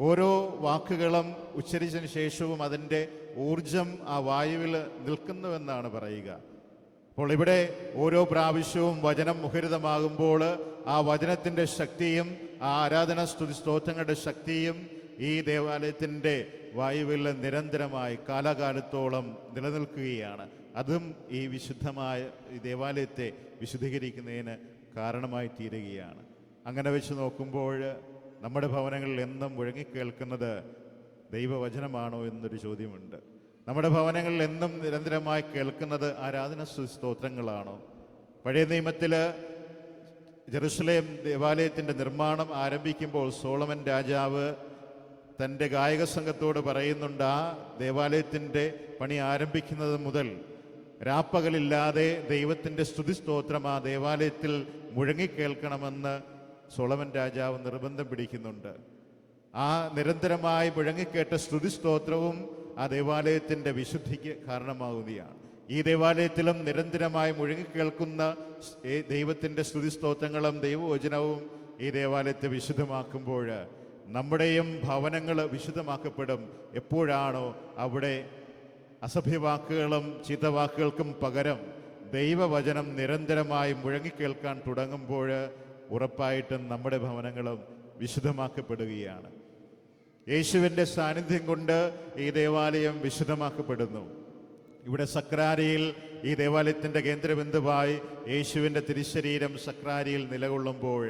ഓരോ വാക്കുകളും ഉച്ചരിച്ചതിന് ശേഷവും അതിൻ്റെ ഊർജം ആ വായുവിൽ നിൽക്കുന്നുവെന്നാണ് പറയുക. അപ്പോൾ ഇവിടെ ഓരോ പ്രാവശ്യവും വചനം മുഖരിതമാകുമ്പോൾ ആ വചനത്തിൻ്റെ ശക്തിയും ആ ആരാധനാ സ്തുതി സ്തോത്രങ്ങളുടെ ശക്തിയും ഈ ദേവാലയത്തിൻ്റെ വായുവിൽ നിരന്തരമായി കാലാകാലത്തോളം നിലനിൽക്കുകയാണ്. അതും ഈ വിശുദ്ധമായ ഈ ദേവാലയത്തെ വിശുദ്ധീകരിക്കുന്നതിന് കാരണമായി തീരുകയാണ്. അങ്ങനെ വെച്ച് നോക്കുമ്പോൾ നമ്മുടെ ഭവനങ്ങളിൽ എന്നും മുഴങ്ങിക്കേൾക്കുന്നത് ദൈവവചനമാണോ എന്നൊരു ചോദ്യമുണ്ട്. നമ്മുടെ ഭവനങ്ങളിൽ എന്നും നിരന്തരമായി കേൾക്കുന്നത് ആരാധന സ്തോത്രങ്ങളാണോ? പഴയ നിയമത്തിൽ ജെറുസലേം ദേവാലയത്തിൻ്റെ നിർമ്മാണം ആരംഭിക്കുമ്പോൾ സോളമൻ രാജാവ് തൻ്റെ ഗായക സംഘത്തോട് പറയുന്നുണ്ട്, ആ ദേവാലയത്തിൻ്റെ പണി ആരംഭിക്കുന്നത് മുതൽ രാപ്പകലില്ലാതെ ദൈവത്തിൻ്റെ സ്തുതിസ്തോത്രം ആ ദേവാലയത്തിൽ മുഴങ്ങിക്കേൾക്കണമെന്ന് സോളമൻ രാജാവ് നിർബന്ധം പിടിക്കുന്നുണ്ട്. ആ നിരന്തരമായി മുഴങ്ങിക്കേട്ട സ്തുതിസ്തോത്രവും ആ ദേവാലയത്തിൻ്റെ വിശുദ്ധിക്ക് കാരണമാകുകയാണ്. ഈ ദേവാലയത്തിലും നിരന്തരമായി മുഴങ്ങിക്കേൾക്കുന്ന ദൈവത്തിൻ്റെ സ്തുതിസ്തോത്രങ്ങളും ദൈവവചനവും ഈ ദേവാലയത്തെ വിശുദ്ധമാക്കുമ്പോൾ നമ്മുടെയും ഭവനങ്ങൾ വിശുദ്ധമാക്കപ്പെടും. എപ്പോഴാണോ അവിടെ അസഭ്യവാക്കുകളും ചീത്തവാക്കുകൾക്കും പകരം ദൈവവചനം നിരന്തരമായി മുഴങ്ങിക്കേൾക്കാൻ തുടങ്ങുമ്പോൾ ഉറപ്പായിട്ടും നമ്മുടെ ഭവനങ്ങളും വിശുദ്ധമാക്കപ്പെടുകയാണ്. യേശുവിൻ്റെ സാന്നിധ്യം കൊണ്ട് ഈ ദേവാലയം വിശുദ്ധമാക്കപ്പെടുന്നു. ഇവിടെ സക്രാരിയിൽ ഈ ദേവാലയത്തിൻ്റെ കേന്ദ്രബിന്ദുവായി യേശുവിൻ്റെ തിരുശരീരം സക്രാരിയിൽ നിലകൊള്ളുമ്പോൾ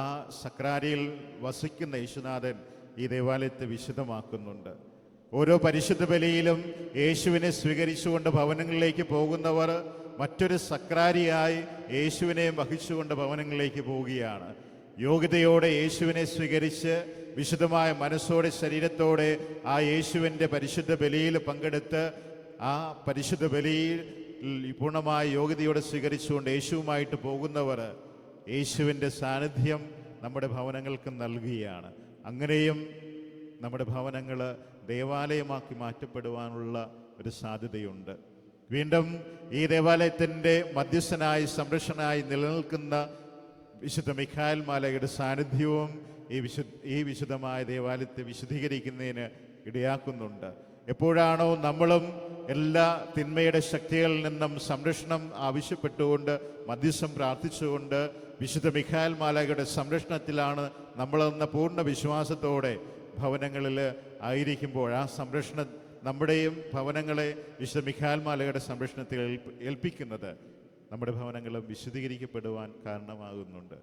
ആ സക്രാരിയിൽ വസിക്കുന്ന യേശുനാഥൻ ഈ ദേവാലയത്തെ വിശുദ്ധമാക്കുന്നുണ്ട്. ഓരോ പരിശുദ്ധ ബലിയിലും യേശുവിനെ സ്വീകരിച്ചുകൊണ്ട് ഭവനങ്ങളിലേക്ക് പോകുന്നവർ മറ്റൊരു സക്രാരിയായി യേശുവിനെ വഹിച്ചുകൊണ്ട് ഭവനങ്ങളിലേക്ക് പോവുകയാണ്. യോഗ്യതയോടെ യേശുവിനെ സ്വീകരിച്ച് വിശുദ്ധമായ മനസ്സോടെ ശരീരത്തോടെ ആ യേശുവിൻ്റെ പരിശുദ്ധ ബലിയിൽ പങ്കെടുത്ത് ആ പരിശുദ്ധ ബലിയിൽ പൂർണ്ണമായ യോഗ്യതയോടെ സ്വീകരിച്ചുകൊണ്ട് യേശുവുമായിട്ട് പോകുന്നവർ യേശുവിൻ്റെ സാന്നിധ്യം നമ്മുടെ ഭവനങ്ങൾക്ക് നൽകുകയാണ്. അങ്ങനെയും നമ്മുടെ ഭവനങ്ങൾ ദേവാലയമാക്കി മാറ്റപ്പെടുവാനുള്ള ഒരു സാധ്യതയുണ്ട്. വീണ്ടും ഈ ദേവാലയത്തിൻ്റെ മധ്യസ്ഥനായി സംരക്ഷണനായി നിലനിൽക്കുന്ന വിശുദ്ധ മിഖായേൽ മാലാഖയുടെ സാന്നിധ്യവും ഈ വിശുദ്ധമായ ദേവാലയത്തെ വിശുദ്ധീകരിക്കുന്നതിന് ഇടയാക്കുന്നുണ്ട്. എപ്പോഴാണോ നമ്മളും എല്ലാ തിന്മയുടെ ശക്തികളിൽ നിന്നും സംരക്ഷണം ആവശ്യപ്പെട്ടുകൊണ്ട് മധ്യസ്ഥം പ്രാർത്ഥിച്ചുകൊണ്ട് വിശുദ്ധ മിഖായേൽ മാലാഖയുടെ സംരക്ഷണത്തിലാണ് നമ്മളെന്ന പൂർണ്ണ വിശ്വാസത്തോടെ ഭവനങ്ങളിൽ ആയിരിക്കുമ്പോൾ ആ സംരക്ഷണം നമ്മുടെയും ഭവനങ്ങളെ വിശുദ്ധ മിഖായേൽ മാലാഖയുടെ സംരക്ഷണത്തിൽ ഏൽപ്പിക്കുന്നത് നമ്മുടെ ഭവനങ്ങളും വിശുദ്ധീകരിക്കപ്പെടുവാൻ കാരണമാകുന്നുണ്ട്.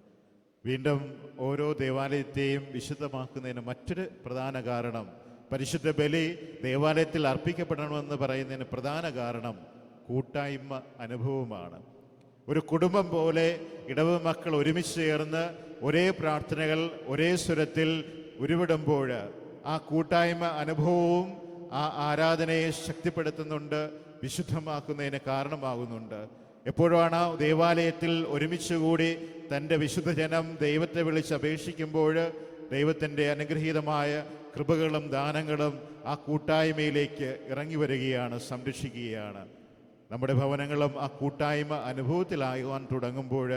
വീണ്ടും ഓരോ ദേവാലയത്തെയും വിശുദ്ധമാക്കുന്നതിന് മറ്റൊരു പ്രധാന കാരണം, പരിശുദ്ധ ബലി ദേവാലയത്തിൽ അർപ്പിക്കപ്പെടണമെന്ന് പറയുന്നതിന് പ്രധാന കാരണം കൂട്ടായ്മ അനുഭവമാണ്. ഒരു കുടുംബം പോലെ ഇടവ മക്കൾ ഒരുമിച്ച് ചേർന്ന് ഒരേ പ്രാർത്ഥനകൾ ഒരേ സ്വരത്തിൽ ഉരുവിടുമ്പോൾ ആ കൂട്ടായ്മ അനുഭവവും ആ ആരാധനയെ ശക്തിപ്പെടുത്തുന്നുണ്ട്, വിശുദ്ധമാക്കുന്നതിന് കാരണമാകുന്നുണ്ട്. എപ്പോഴാണ് ദേവാലയത്തിൽ ഒരുമിച്ചുകൂടി തൻ്റെ വിശുദ്ധജനം ദൈവത്തെ വിളിച്ച് അപേക്ഷിക്കുമ്പോൾ ദൈവത്തിൻ്റെ അനുഗ്രഹീതമായ കൃപകളും ദാനങ്ങളും ആ കൂട്ടായ്മയിലേക്ക് ഇറങ്ങി വരികയാണ്, സംരക്ഷിക്കുകയാണ്. നമ്മുടെ ഭവനങ്ങളും ആ കൂട്ടായ്മ അനുഭവത്തിലാകുവാൻ തുടങ്ങുമ്പോൾ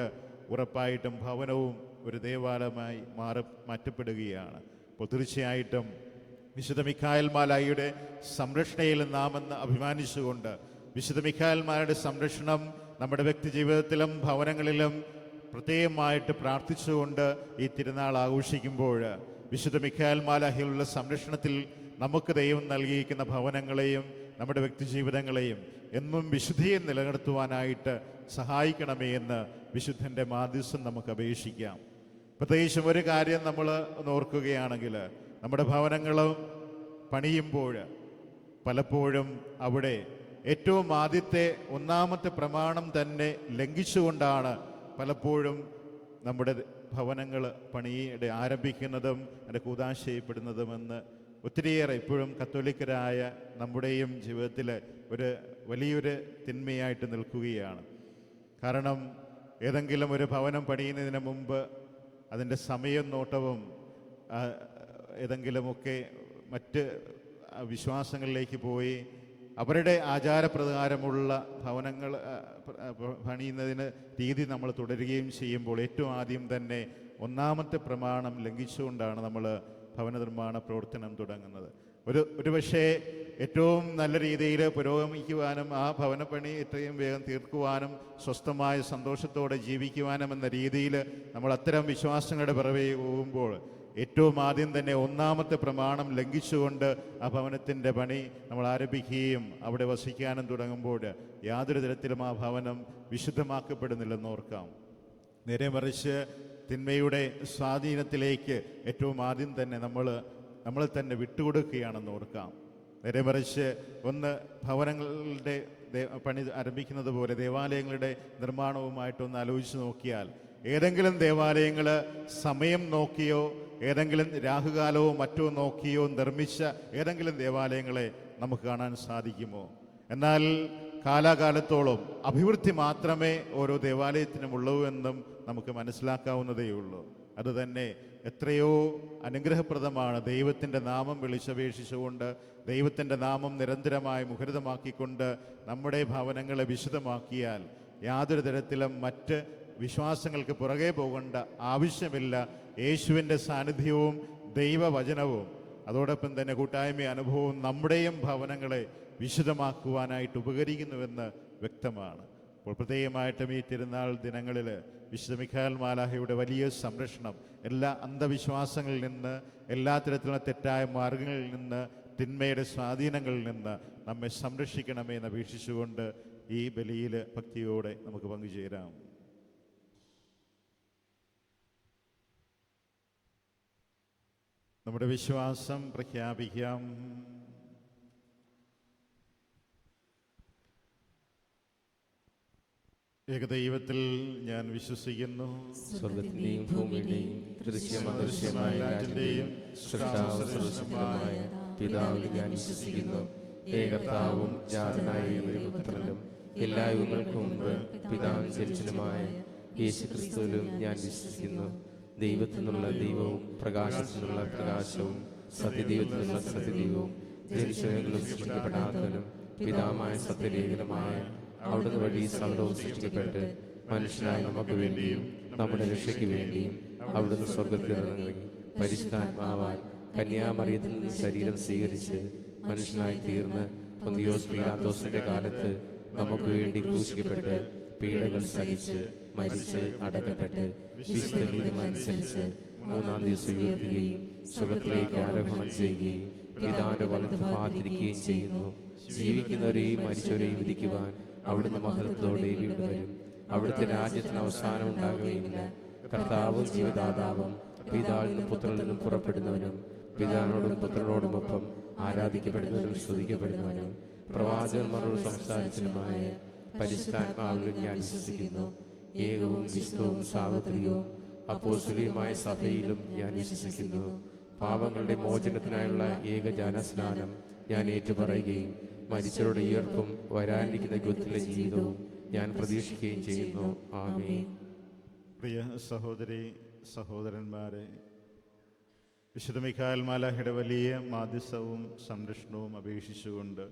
ഉറപ്പായിട്ടും ഭവനവും ഒരു ദേവാലയമായി മാറ്റപ്പെടുകയാണ്. അപ്പോൾ തീർച്ചയായിട്ടും വിശുദ്ധ മിഖായേൽ മാലാഖയുടെ സംരക്ഷണയിൽ നാമെന്ന് അഭിമാനിച്ചുകൊണ്ട് വിശുദ്ധ മിഖായേൽ മാലാഖയുടെ സംരക്ഷണം നമ്മുടെ വ്യക്തി ജീവിതത്തിലും ഭവനങ്ങളിലും പ്രത്യേകമായിട്ട് പ്രാർത്ഥിച്ചുകൊണ്ട് ഈ തിരുനാൾ ആഘോഷിക്കുമ്പോൾ വിശുദ്ധ മിഖായേൽ മാലാഖയിലുള്ള സംരക്ഷണത്തിൽ നമുക്ക് ദൈവം നൽകിയിരിക്കുന്ന ഭവനങ്ങളെയും നമ്മുടെ വ്യക്തി ജീവിതങ്ങളെയും എന്നും വിശുദ്ധിയെ നിലനിർത്തുവാനായിട്ട് സഹായിക്കണമേ എന്ന് വിശുദ്ധൻ്റെ മാധ്യസ്ഥം നമുക്ക് അപേക്ഷിക്കാം. പ്രത്യേകിച്ചും ഒരു കാര്യം നമ്മൾ ഓർക്കുകയാണെങ്കിൽ, നമ്മുടെ ഭവനങ്ങളും പണിയുമ്പോൾ പലപ്പോഴും അവിടെ ഏറ്റവും ആദ്യത്തെ ഒന്നാമത്തെ പ്രമാണം തന്നെ ലംഘിച്ചുകൊണ്ടാണ് പലപ്പോഴും നമ്മുടെ ഭവനങ്ങൾ പണിയുടെ ആരംഭിക്കുന്നതും അതിൻ്റെ കൂദാശ ചെയ്യപ്പെടുന്നതുമെന്ന് ഒത്തിരിയേറെ ഇപ്പോഴും കത്തോലിക്കരായ നമ്മുടെയും ജീവിതത്തിൽ ഒരു വലിയൊരു തിന്മയായിട്ട് നിൽക്കുകയാണ്. കാരണം ഏതെങ്കിലും ഒരു ഭവനം പണിയുന്നതിന് മുമ്പ് അതിൻ്റെ സമയം നോട്ടവും ഏതെങ്കിലുമൊക്കെ മറ്റ് വിശ്വാസങ്ങളിലേക്ക് പോയി അവരുടെ ആചാരപ്രകാരമുള്ള ഭവനങ്ങൾ പണിയുന്നതിന് രീതി നമ്മൾ തുടരുകയും ചെയ്യുമ്പോൾ ഏറ്റവും ആദ്യം തന്നെ ഒന്നാമത്തെ പ്രമാണം ലംഘിച്ചുകൊണ്ടാണ് നമ്മൾ ഭവന നിർമ്മാണ പ്രവർത്തനം തുടങ്ങുന്നത്. ഒരു പക്ഷേ ഏറ്റവും നല്ല രീതിയിൽ പുരോഗമിക്കുവാനും ആ ഭവനപ്പണി എത്രയും വേഗം തീർക്കുവാനും സ്വസ്ഥമായ സന്തോഷത്തോടെ ജീവിക്കുവാനും എന്ന രീതിയിൽ നമ്മൾ അത്തരം വിശ്വാസങ്ങളുടെ പിറവെ പോകുമ്പോൾ ഏറ്റവും ആദ്യം തന്നെ ഒന്നാമത്തെ പ്രമാണം ലംഘിച്ചുകൊണ്ട് ആ ഭവനത്തിൻ്റെ പണി നമ്മൾ ആരംഭിക്കുകയും അവിടെ വസിക്കാനും തുടങ്ങുമ്പോൾ യാതൊരു തരത്തിലും ആ ഭവനം വിശുദ്ധമാക്കപ്പെടുന്നില്ലെന്ന് ഓർക്കാം. നേരെ മറിച്ച് തിന്മയുടെ സ്വാധീനത്തിലേക്ക് ഏറ്റവും ആദ്യം തന്നെ നമ്മൾ തന്നെ വിട്ടുകൊടുക്കുകയാണെന്ന് ഓർക്കാം. നേരെ മറിച്ച് ഒന്ന് ഭവനങ്ങളുടെ പണി ആരംഭിക്കുന്നത് പോലെ ദേവാലയങ്ങളുടെ നിർമ്മാണവുമായിട്ടൊന്ന് ആലോചിച്ച് നോക്കിയാൽ ഏതെങ്കിലും ദേവാലയങ്ങൾ സമയം നോക്കിയോ ഏതെങ്കിലും രാഹുകാലമോ മറ്റോ നോക്കിയോ നിർമ്മിച്ച ഏതെങ്കിലും ദേവാലയങ്ങളെ നമുക്ക് കാണാൻ സാധിക്കുമോ? എന്നാൽ കാലാകാലത്തോളം അഭിവൃദ്ധി മാത്രമേ ഓരോ ദേവാലയത്തിനുമുള്ളൂ എന്നും നമുക്ക് മനസ്സിലാക്കാവുന്നതേയുള്ളൂ. അതുതന്നെ എത്രയോ അനുഗ്രഹപ്രദമാണ്. ദൈവത്തിൻ്റെ നാമം വിളിച്ചപേക്ഷിച്ചുകൊണ്ട് ദൈവത്തിൻ്റെ നാമം നിരന്തരമായി മുഖരിതമാക്കിക്കൊണ്ട് നമ്മുടെ ഭവനങ്ങളെ വിശുദ്ധമാക്കിയാൽ യാതൊരു തരത്തിലും മറ്റ് വിശ്വാസങ്ങൾക്ക് പുറകെ പോകേണ്ട ആവശ്യമില്ല. യേശുവിൻ്റെ സാന്നിധ്യവും ദൈവവചനവും അതോടൊപ്പം തന്നെ കൂട്ടായ്മ അനുഭവവും നമ്മുടെയും ഭവനങ്ങളെ വിശുദ്ധമാക്കുവാനായിട്ട് ഉപകരിക്കുന്നുവെന്ന് വ്യക്തമാണ്. അപ്പോൾ പ്രത്യേകമായിട്ടും ഈ തിരുനാൾ ദിനങ്ങളിൽ വിശുദ്ധ മിഖായേൽ മാലാഖയുടെ വലിയ സംരക്ഷണം എല്ലാ അന്ധവിശ്വാസങ്ങളിൽ നിന്ന്, എല്ലാ തരത്തിലുള്ള തെറ്റായ മാർഗങ്ങളിൽ നിന്ന്, തിന്മയുടെ സ്വാധീനങ്ങളിൽ നിന്ന് നമ്മെ സംരക്ഷിക്കണമേ എന്ന് അപേക്ഷിച്ചുകൊണ്ട് ഈ ബലിയിൽ ഭക്തിയോടെ നമുക്ക് പങ്കുചേരാം. നമ്മുടെ വിശ്വാസം പ്രഖ്യാപിക്കാം. ഏകദൈവത്തിൽ ഞാൻ വിശ്വസിക്കുന്നു. സ്വർഗത്തിന്റെയും ഭൂമിയുടെയും ദൃശ്യമദൃശ്യമായ എല്ലാറ്റിന്റെയും സൃഷ്ടാവുമായ പിതാവിൽ ഞാൻ വിശ്വസിക്കുന്നു. ഏകർത്താവും ജാതനായ ദൈവപുത്രനും എല്ലാ യുഗങ്ങൾക്കും മുമ്പ് പിതാവിൻ ജനിച്ചനുമായ യേശുക്രിസ്തുവിലും ഞാൻ വിശ്വസിക്കുന്നു. ദൈവത്തിൽ നിന്നുള്ള ദൈവവും പ്രകാശത്തിൽ നിന്നുള്ള പ്രകാശവും സത്യദൈവത്തിൽ നിന്നുള്ള സത്യദൈവവും ജനിച്ചവനും സൃഷ്ടിക്കപ്പെടാത്തവനും പിതാവായ സത്യലേഖനമായ അവിടുന്ന് വഴി സകലവും സൃഷ്ടിക്കപ്പെട്ട് മനുഷ്യനായ നമുക്ക് വേണ്ടിയും നമ്മുടെ രക്ഷയ്ക്ക് വേണ്ടിയും അവിടുന്ന് സ്വർഗത്തിൽ ഇറങ്ങി പരിശുദ്ധാത്മാവാൽ കന്യാമറിയത്തിൽ നിന്ന് ശരീരം സ്വീകരിച്ച് മനുഷ്യനായി തീർന്ന് പൊന്തിയോസ് പീലാത്തോസിന്റെ കാലത്ത് നമുക്ക് വേണ്ടി ക്രൂശിക്കപ്പെട്ട് പീഡകൾ സഹിച്ച് മരിച്ച് അടക്കപ്പെട്ട് വിശുദ്ധ അനുസരിച്ച് മൂന്നാം ദിവസം ഉയർത്തുകയും സുഖത്തിലേക്ക് ആരോഹണം ചെയ്യുകയും പിതാവിന്റെ വലത്ത് ഭാഗത്തിരിക്കുകയും ചെയ്യുന്നു. ജീവിക്കുന്നവരെയും മരിച്ചവരെയും വിധിക്കുവാൻ അവിടുന്ന് മഹത്വത്തോടെ വീണ്ടും വരും. അവിടുത്തെ രാജ്യത്തിന് അവസാനം ഉണ്ടാകുകയില്ല. കർത്താവും ജീവദാതാവും പിതാവിൽ നിന്നും പുത്രനിൽ നിന്നും പുറപ്പെടുന്നവനും പിതാവിനോടും പുത്രനോടുമൊപ്പം ആരാധിക്കപ്പെടുന്നവനും സ്തുതിക്കപ്പെടുന്നവനും പ്രവാചകന്മാരോട് സംസാരിച്ചതുമായ പരിശുദ്ധാത്മാവിലും ഞാൻ വിശ്വസിക്കുന്നു. ഏകവും വിശുദ്ധവും സാർവത്രികവും അപ്പോസ്തലികമായ സഭയിലും ഞാൻ വിശ്വസിക്കുന്നു. പാപങ്ങളുടെ മോചനത്തിനായുള്ള ഏകജാനസ്നാനം ഞാൻ ഏറ്റുപറയുകയും മരിച്ചവരുടെ ഉയർപ്പും വരാനിരിക്കുന്ന യുഗത്തിലെ ജീവിതവും ഞാൻ പ്രതീക്ഷിക്കുകയും ചെയ്യുന്നു. ആമേൻ. പ്രിയ സഹോദരി സഹോദരന്മാരെ, വിശുദ്ധ മിഖായേൽ മാലാഖയുടെ വലിയ മാധ്യസ്ഥവും സംരക്ഷണവും അപേക്ഷിച്ചുകൊണ്ട്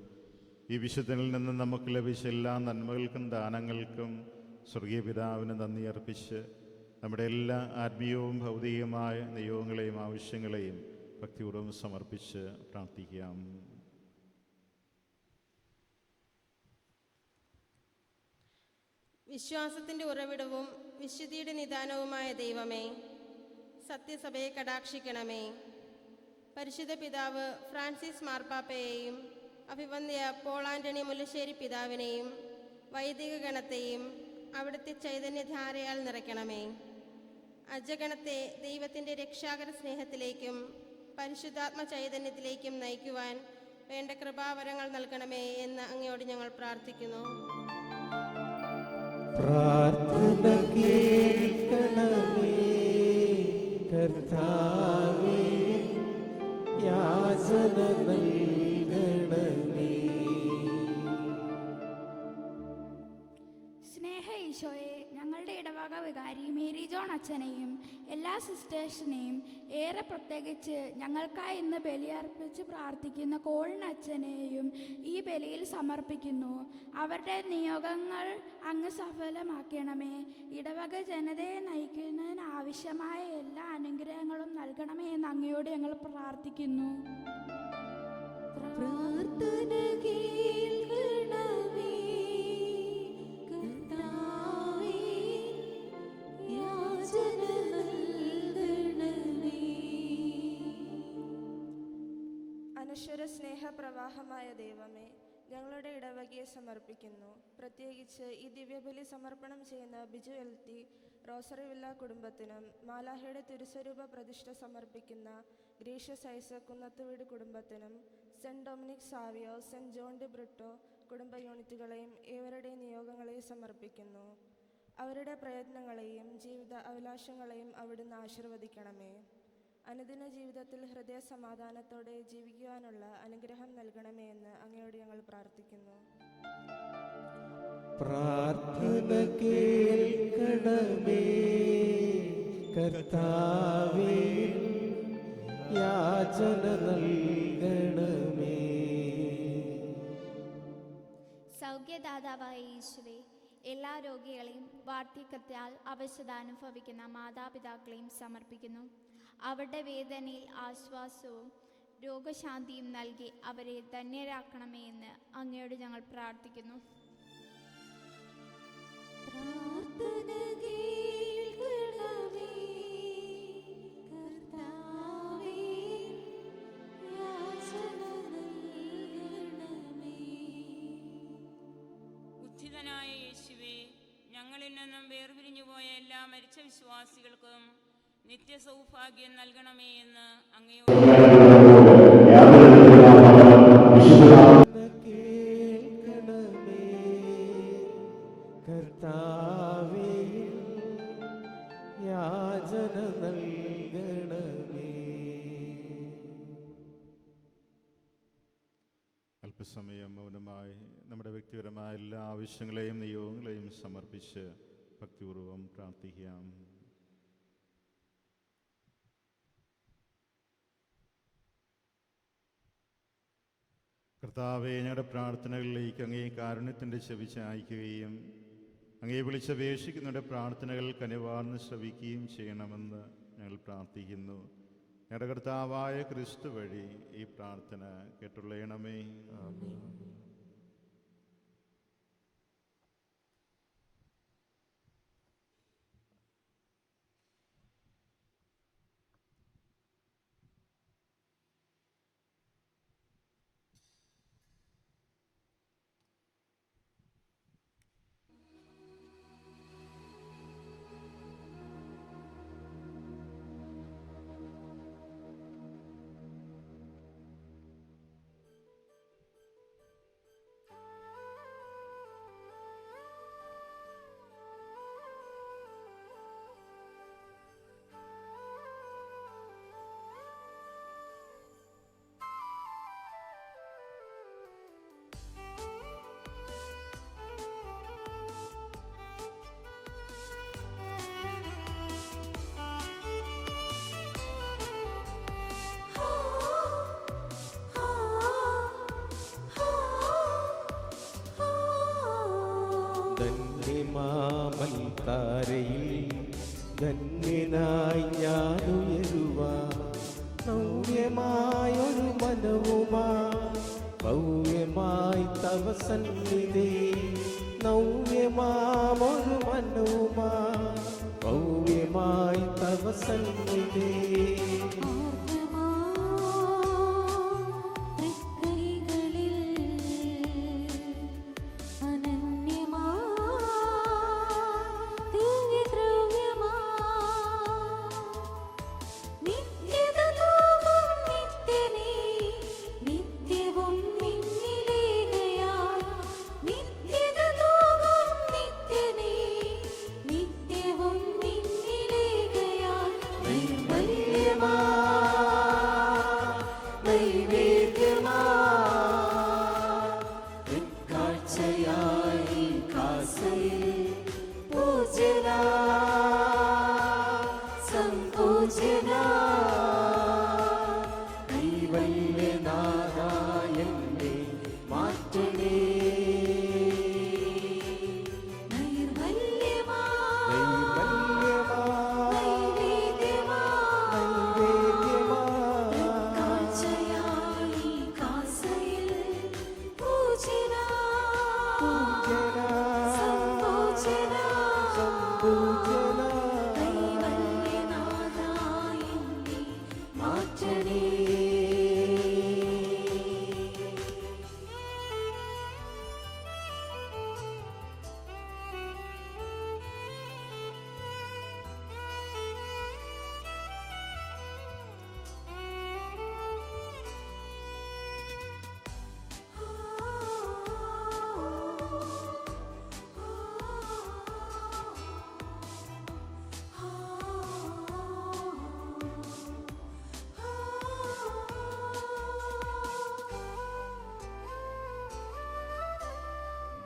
ഈ വിശുദ്ധനിൽ നിന്ന് നമുക്ക് ലഭിച്ച എല്ലാ നന്മകൾക്കും ദാനങ്ങൾക്കും സ്വർഗീയ പിതാവിന് നന്ദി അർപ്പിച്ച് നമ്മുടെ എല്ലാ ആത്മീയവും ഭൗതികമായ നിയോഗങ്ങളെയും ആവശ്യങ്ങളെയും ഭക്തിപൂർവ്വം സമർപ്പിച്ച് പ്രാർത്ഥിക്കാം. വിശ്വാസത്തിൻ്റെ ഉറവിടവും വിശുദ്ധിയുടെ നിദാനവുമായ ദൈവമേ, സത്യസഭയെ കടാക്ഷിക്കണമേ. പരിശുദ്ധ പിതാവ് ഫ്രാൻസിസ് മാർപ്പാപ്പയെയും അഭിവന്ദ്യ പോൾ ആന്റണി മുല്ലശ്ശേരി പിതാവിനെയും വൈദിക ഗണത്തെയും അവിടുത്തെ ചൈതന്യധാരയാൽ നിറയ്ക്കണമേ. അജഗണത്തെ ദൈവത്തിൻ്റെ രക്ഷാകര സ്നേഹത്തിലേക്കും പരിശുദ്ധാത്മ ചൈതന്യത്തിലേക്കും നയിക്കുവാൻ വേണ്ട കൃപാവരങ്ങൾ നൽകണമേ എന്ന് അങ്ങയോട് ഞങ്ങൾ പ്രാർത്ഥിക്കുന്നു. പ്രാർത്ഥന കേൾക്കണമേ കർത്താവേ, യാചന നൽകണമേ. സ്നേഹ ഈശോയെ, ഞങ്ങളുടെ ഇടവക വികാരി മേരി ജോൺ അച്ഛനെയും എല്ലാ സിസ്റ്റേഴ്സിനെയും ഏറെ പ്രത്യേകിച്ച് ഞങ്ങൾക്കായി ഇന്ന് ബലിയർപ്പിച്ച് പ്രാർത്ഥിക്കുന്ന കോളിൻ അച്ഛനെയും ഈ ബലിയിൽ സമർപ്പിക്കുന്നു. അവരുടെ നിയോഗങ്ങൾ അങ്ങ് സഫലമാക്കണമേ. ഇടവക ജനതയെ നയിക്കുന്നതിന് ആവശ്യമായ എല്ലാ അനുഗ്രഹങ്ങളും നൽകണമേ എന്ന് അങ്ങയോട് ഞങ്ങൾ പ്രാർത്ഥിക്കുന്നു. പ്രാർത്ഥന സ്നേഹപ്രവാഹമായ ദൈവമേ, ഞങ്ങളുടെ ഇടവകയെ സമർപ്പിക്കുന്നു. പ്രത്യേകിച്ച് ഈ ദിവ്യബലി സമർപ്പണം ചെയ്യുന്ന ബിജു LT റോസറി വില്ല കുടുംബത്തിനും, മാലാഹയുടെ തിരുസ്വരൂപ പ്രതിഷ്ഠ സമർപ്പിക്കുന്ന ഗ്രേഷ്യസ് ഐസക് കുന്നത്തുവീട് കുടുംബത്തിനും, saint Dominic Savio, saint John D Britto കുടുംബ യൂണിറ്റുകളെയും ഏവരുടെയും നിയോഗങ്ങളെയും സമർപ്പിക്കുന്നു. അവരുടെ പ്രയത്നങ്ങളെയും ജീവിത അഭിലാഷങ്ങളെയും അവിടുന്ന് ആശീർവദിക്കണമേ. അനുദിന ജീവിതത്തിൽ ഹൃദയ സമാധാനത്തോടെ ജീവിക്കുവാനുള്ള അനുഗ്രഹം നൽകണമേ എന്ന് അങ്ങയോട് ഞങ്ങൾ പ്രാർത്ഥിക്കുന്നു. പ്രാർത്ഥന കേൾക്കണമേ കർത്താവേ, യാചന നൽകണമേ. സൗഖ്യദാതാവായ യേശുവേ, എല്ലാ രോഗികളെയും വാർദ്ധക്യത്താൽ അവശത അനുഭവിക്കുന്ന മാതാപിതാക്കളെയും സമർപ്പിക്കുന്നു. അവരുടെ വേദനയിൽ ആശ്വാസവും രോഗശാന്തിയും നൽകി അവരെ ധന്യരാക്കണമേ എന്ന് അങ്ങയോട് ഞങ്ങൾ പ്രാർത്ഥിക്കുന്നു. ഉദ്ധിതനായ യേശുവേ, ഞങ്ങളിൽ നിന്നും വേർപിരിഞ്ഞുപോയ എല്ലാ മരിച്ച വിശ്വാസികൾക്കും നിത്യസൗഭാഗ്യം നൽകണമേ എന്ന് അങ്ങയോട് കേൾക്കണമേ കർത്താവേ, യാചന നൽകണമേ. അല്പസമയം മൗനമായി നമ്മുടെ വ്യക്തിപരമായ എല്ലാ ആവശ്യങ്ങളെയും നിയോഗങ്ങളെയും സമർപ്പിച്ച് ഭക്തിപൂർവ്വം പ്രാർത്ഥിക്കാം. കർത്താവേ, ഞങ്ങളുടെ പ്രാർത്ഥനകളിലേക്ക് അങ്ങേ കാരുണ്യത്തിൻ്റെ ചെവി ചായ്ക്കുകയും അങ്ങേ വിളിച്ചപേക്ഷിക്കുന്നവരുടെ പ്രാർത്ഥനകൾ കനിവാർന്ന് ശ്രവിക്കുകയും ചെയ്യണമെന്ന് ഞങ്ങൾ പ്രാർത്ഥിക്കുന്നു. ഞങ്ങളുടെ കർത്താവായ ക്രിസ്തു വഴി ഈ പ്രാർത്ഥന കേട്ടുള്ളണമേ. ധന്യമാമൽത്താരയിൽ ധന്യനായി ഞാനുയരുവാൻ, നവ്യമായൊരു മനവുമാ ഭവ്യമായി തവ സന്നിധി. നവ്യമാമൊരു മനവുമാ ഭവ്യമായി തവ സന്നിധി. നിത്യവും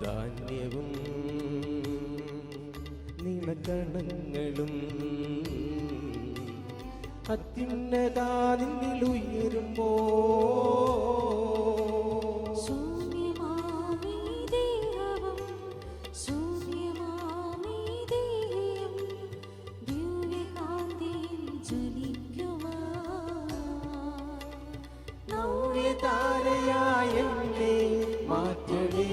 ധാന്യവും നിണകണങ്ങളും അത്യുന്നതാ നിന്നിൽ ഉയരുമ്പോ നവ്യതാരയായ എന്നെ മാറ്റണേ.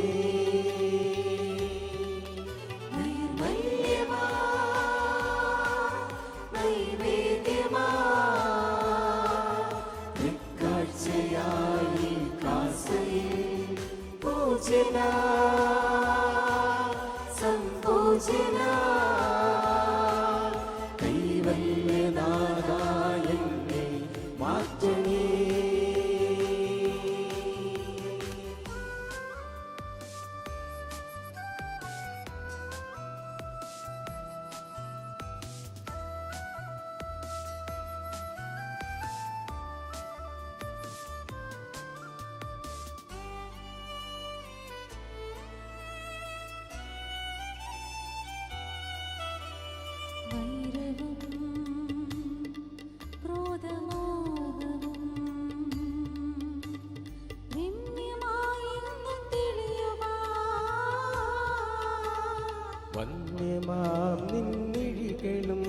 സംഭോജന കൈവല്യനാഥായ എന്നെ മാറ്റണേ. വന്യമാം നിൻമിഴികളും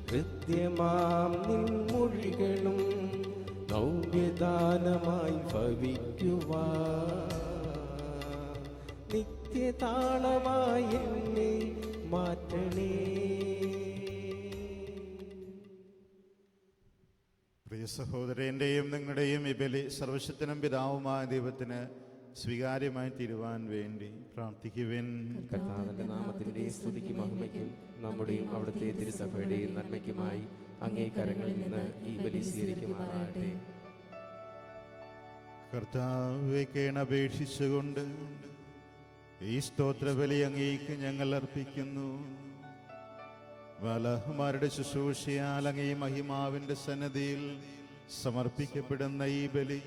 ഹൃദ്യമാം നിൻമൊഴികളും നവ്യദാനമായി ഭവിക്കുവാൻ നിത്യതാളമായി എന്നെ മാറ്റണേ. പ്രിയ സഹോദരൻ്റെയും നിങ്ങളുടെയും ഈ ബലി സർവശക്തനും പിതാവുമായ ദൈവത്തിന് സ്വീകാര്യമായി തീരുവാൻ വേണ്ടി പ്രാർത്ഥിക്കുവിൻ. കർത്താവിന്റെ നാമത്തിന്റെ സ്തുതിക്കും മഹിമയ്ക്കും നമ്മുടെയും അവിടുത്തെ തിരുസഭയുടെയും നന്മയ്ക്കുമായി അങ്ങേ കരങ്ങളിൽ നിന്ന് ഈ ബലി സ്വീകരിക്കുമാറാകട്ടെ. കർത്താവെ കേണപേക്ഷിച്ചുകൊണ്ട് ഈ സ്തോത്രബലി അങ്ങേക്ക് ഞങ്ങൾ അർപ്പിക്കുന്നു. ബാലഹമാരുടെ ശുശ്രൂഷയാൽ അങ്ങേ മഹിമാവിന്റെ സന്നദ്ധിയിൽ സമർപ്പിക്കപ്പെടുന്ന ഈ ബലി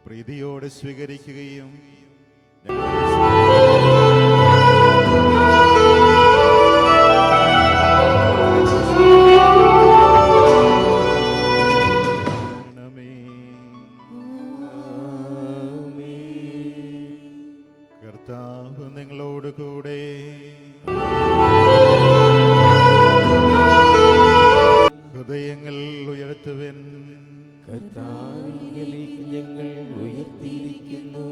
പ്രീതിയോടെ സ്വീകരിക്കുകയും കർത്താവ് നിങ്ങളോട് കൂടെ. ഹൃദയങ്ങൾ ഉയർത്തുവിൻ. കർത്താവിലേക്ക് ഞങ്ങൾ ഉയർത്തിയിരിക്കുന്നു.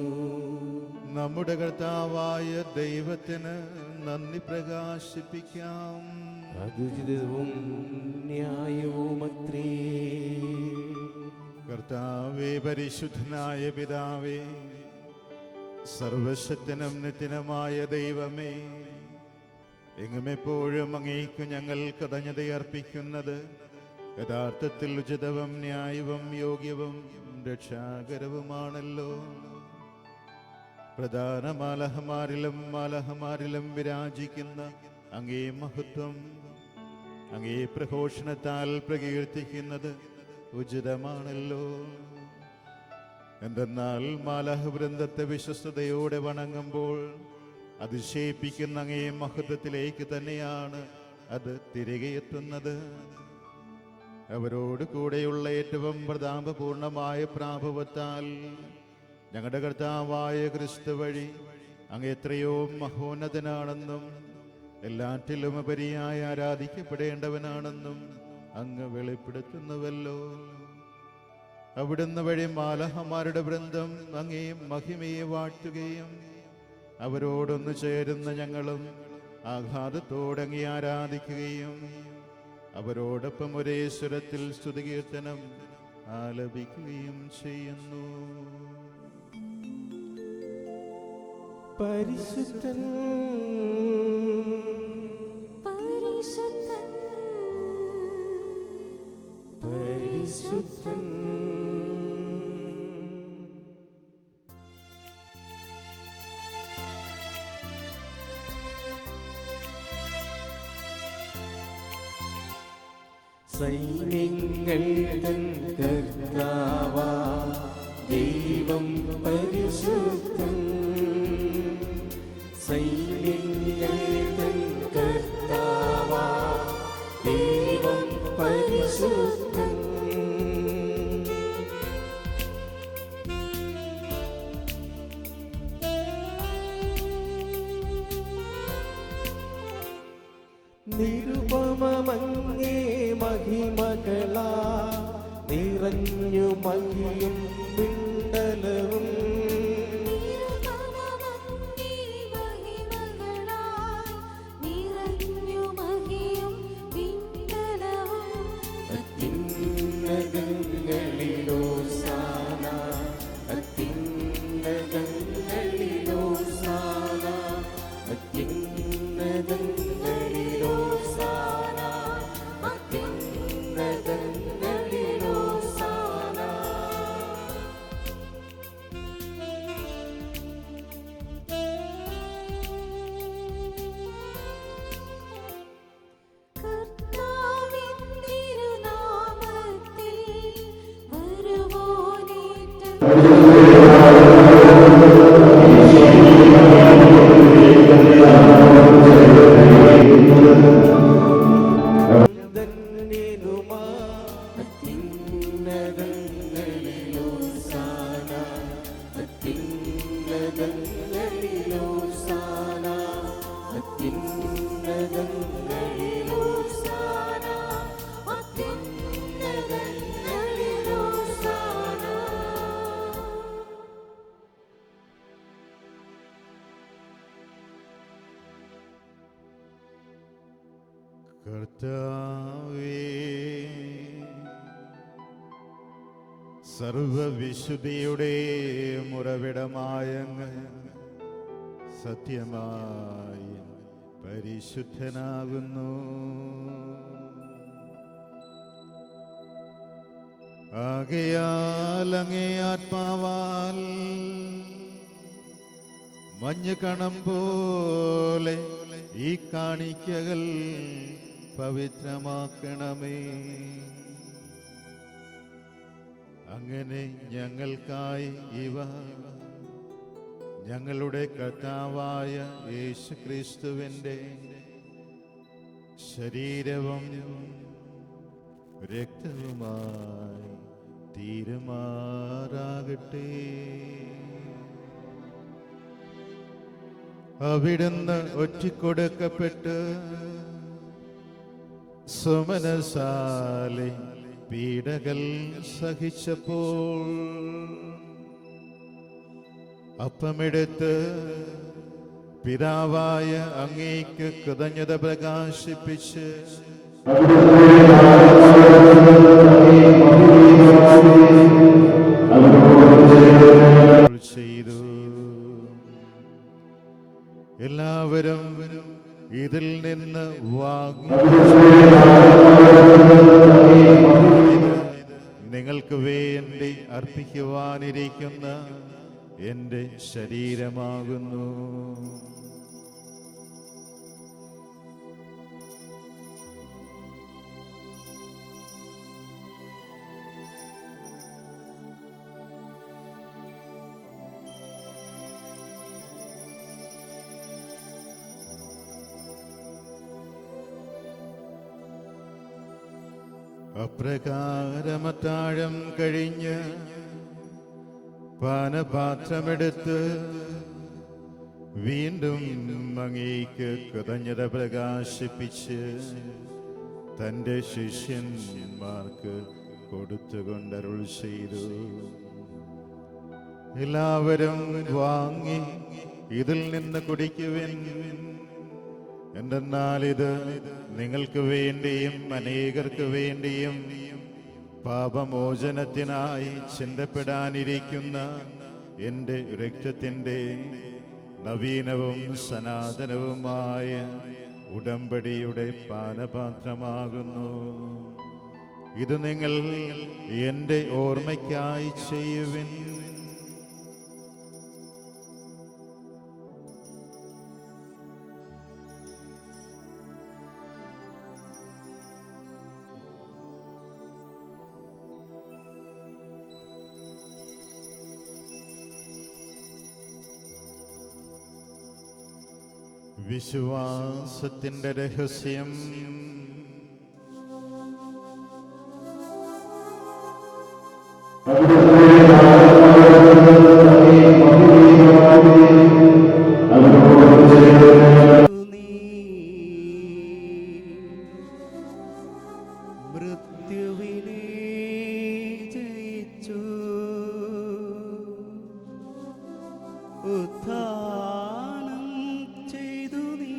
നമ്മുടെ കർത്താവായ ദൈവത്തിന് നന്ദി പ്രകാശിപ്പിക്കാം. അതുചിതവും ന്യായവുമത്രേ. കർത്താവേ, പരിശുദ്ധനായ പിതാവേ, സർവശക്തനും നിത്യനുമായ ദൈവമേ, എങ്ങുമെപ്പോഴും അങ്ങേക്ക് ഞങ്ങൾ കൃതജ്ഞതയർപ്പിക്കുന്നത് യഥാർത്ഥത്തിൽ ഉചിതവും ന്യായവും യോഗ്യവും രക്ഷാകരവുമാണല്ലോ. പ്രധാന മാലഹമാരിലും വിരാജിക്കുന്ന അങ്ങേ മഹത്വം അങ്ങേ പ്രഘോഷണത്താൽ പ്രകീർത്തിക്കുന്നത് ഉചിതമാണല്ലോ. എന്തെന്നാൽ മാലഹവൃന്ദത്തെ വിശ്വസ്തയോടെ വണങ്ങുമ്പോൾ അതിശയിപ്പിക്കുന്ന അങ്ങേ മഹത്വത്തിലേക്ക് തന്നെയാണ് അത് തിരികെ എത്തുന്നത്. അവരോട് കൂടെയുള്ള ഏറ്റവും പ്രതാപപൂർണമായ പ്രാഭവത്താൽ ഞങ്ങളുടെ കർത്താവായ ക്രിസ്തു വഴി അങ്ങ് എത്രയോ മഹോന്നതനാണെന്നും എല്ലാറ്റിലും ഉപരിയായി ആരാധിക്കപ്പെടേണ്ടവനാണെന്നും അങ്ങ് വെളിപ്പെടുത്തുന്നുവല്ലോ. അവിടുന്ന് വഴി മാലഹമാരുടെ വൃന്ദം അങ്ങേ മഹിമയെ വാഴ്ത്തുകയും അവരോടൊന്നു ചേരുന്ന ഞങ്ങളും ആഘാതത്തോടെ അങ്ങേ ആരാധിക്കുകയും അവരോടൊപ്പം ഒരേ സ്വരത്തിൽ സ്തുതികീർത്തനം ആലപിക്കുകയും ചെയ്യുന്നു. പരിശുദ്ധൻ പരിശുദ്ധൻ പരിശുദ്ധൻ സൈന്യങ്ങൾ തൻ കർത്താവാ ദൈവം പരിശുദ്ധൻ സൈന്യങ്ങൾ തൻ കർത്താവാ ദൈവം പരിശുദ്ധൻ. നിരുപമങ്ങേ മഹിമകളാ നിറഞ്ഞു മഹിയും പിണ്ടലവും. അത്യുന്നതങ്ങളിലോസാന അത്യുന്നതങ്ങളിലോസാന അത്യുന്നതങ്ങളിലോസാന അത്യുന്നതങ്ങളിലോസാന. ധന്യനുമാ അത്യുന്നതങ്ങളിലോസാന അത്യുന്നതങ്ങളിലോസാന അത്യുന്നതങ്ങളിലോസാന അത്യുന്നതങ്ങളിലോസാന. കർത്താവേ, സർവവിശുദ്ധിയുടെ ഉറവിടമായ അങ്ങ് സത്യമായി പരിശുദ്ധനാകുന്നു. ആകയാൽ അങ്ങേ ആത്മാവാൽ മഞ്ഞുകണം പോലെ ഈ കാണിക്കകൾ പവിത്രമാക്കണമേ. അങ്ങനെ ഞങ്ങൾക്കായി ഇവ ഞങ്ങളുടെ കർത്താവായ യേശുക്രിസ്തുവിൻ്റെ ശരീരവും രക്തവുമായി തീരുമാറാകട്ടെ. അവിടുന്ന് ഒറ്റിക്കൊടുക്കപ്പെട്ട് സുമനസാലെ പീഡകൾ സഹിച്ചപ്പോൾ അപ്പമെടുത്ത് പിതാവായ അങ്ങേക്ക് കൃതജ്ഞത പ്രകാശിപ്പിച്ച് ചെയ്തു. എല്ലാവരും ഇതിൽ നിന്ന് വാങ്ങി നിങ്ങൾക്ക് വേണ്ടി അർപ്പിക്കുവാനിരിക്കുന്ന എൻ്റെ ശരീരമാകുന്നു. അപ്രകാരമത്താഴം കഴിഞ്ഞ് പാനപാത്രമെടുത്ത് വീണ്ടും അങ്ങേക്ക് കൃതജ്ഞത പ്രകാശിപ്പിച്ച് തൻ്റെ ശിഷ്യന്മാർക്ക് കൊടുത്തുകൊണ്ടരുൾ ചെയ്തു. എല്ലാവരും വാങ്ങി ഇതിൽ നിന്ന് കുടിക്കുവിൻ. എന്തെന്നാൽ ഇത് നിങ്ങൾക്ക് വേണ്ടിയും അനേകർക്ക് വേണ്ടിയും പാപമോചനത്തിനായി ചിന്തപ്പെടാനിരിക്കുന്ന എൻ്റെ രക്തത്തിൻ്റെ നവീനവും സനാതനവുമായ ഉടമ്പടിയുടെ പാനപാത്രമാകുന്നു. ഇത് നിങ്ങൾ എൻ്റെ ഓർമ്മയ്ക്കായി ചെയ്യുവിൻ. വിശ്വാസത്തിൻ്റെ രഹസ്യം. മൃത്യുവിനെ ജയിച്ചു, ഉത്ഥാനം ചെയ്തു നീ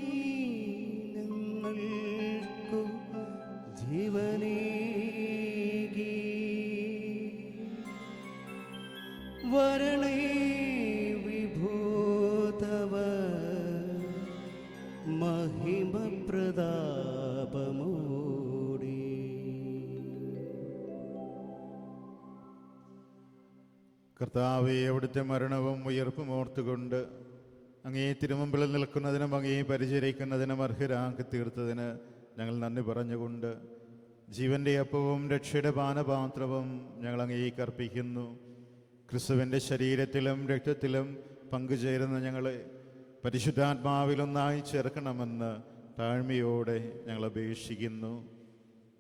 ഞങ്ങൾക്കു ജീവനേകി. വരണേ വിഭൂതവ മഹിമ പ്രതാപമൂടി. കർത്താവേ, അവിടുത്തെ മരണവും ഉയർപ്പും ഓർത്തുകൊണ്ട് അങ്ങേ തിരുമുമ്പിൽ നിൽക്കുന്നതിനും അങ്ങേ പരിചരിക്കുന്നതിനും അർഹരാക്കി തീർത്തതിന് ഞങ്ങൾ നന്ദി പറഞ്ഞുകൊണ്ട് ജീവൻ്റെ അപ്പവും രക്ഷയുടെ പാനപാത്രവും ഞങ്ങൾ അങ്ങേക്ക് അർപ്പിക്കുന്നു. ക്രിസ്തുവിൻ്റെ ശരീരത്തിലും രക്തത്തിലും പങ്കുചേരുന്ന ഞങ്ങളെ പരിശുദ്ധാത്മാവിലൊന്നായി ചേർക്കണമെന്ന് താഴ്മയോടെ ഞങ്ങൾ അപേക്ഷിക്കുന്നു.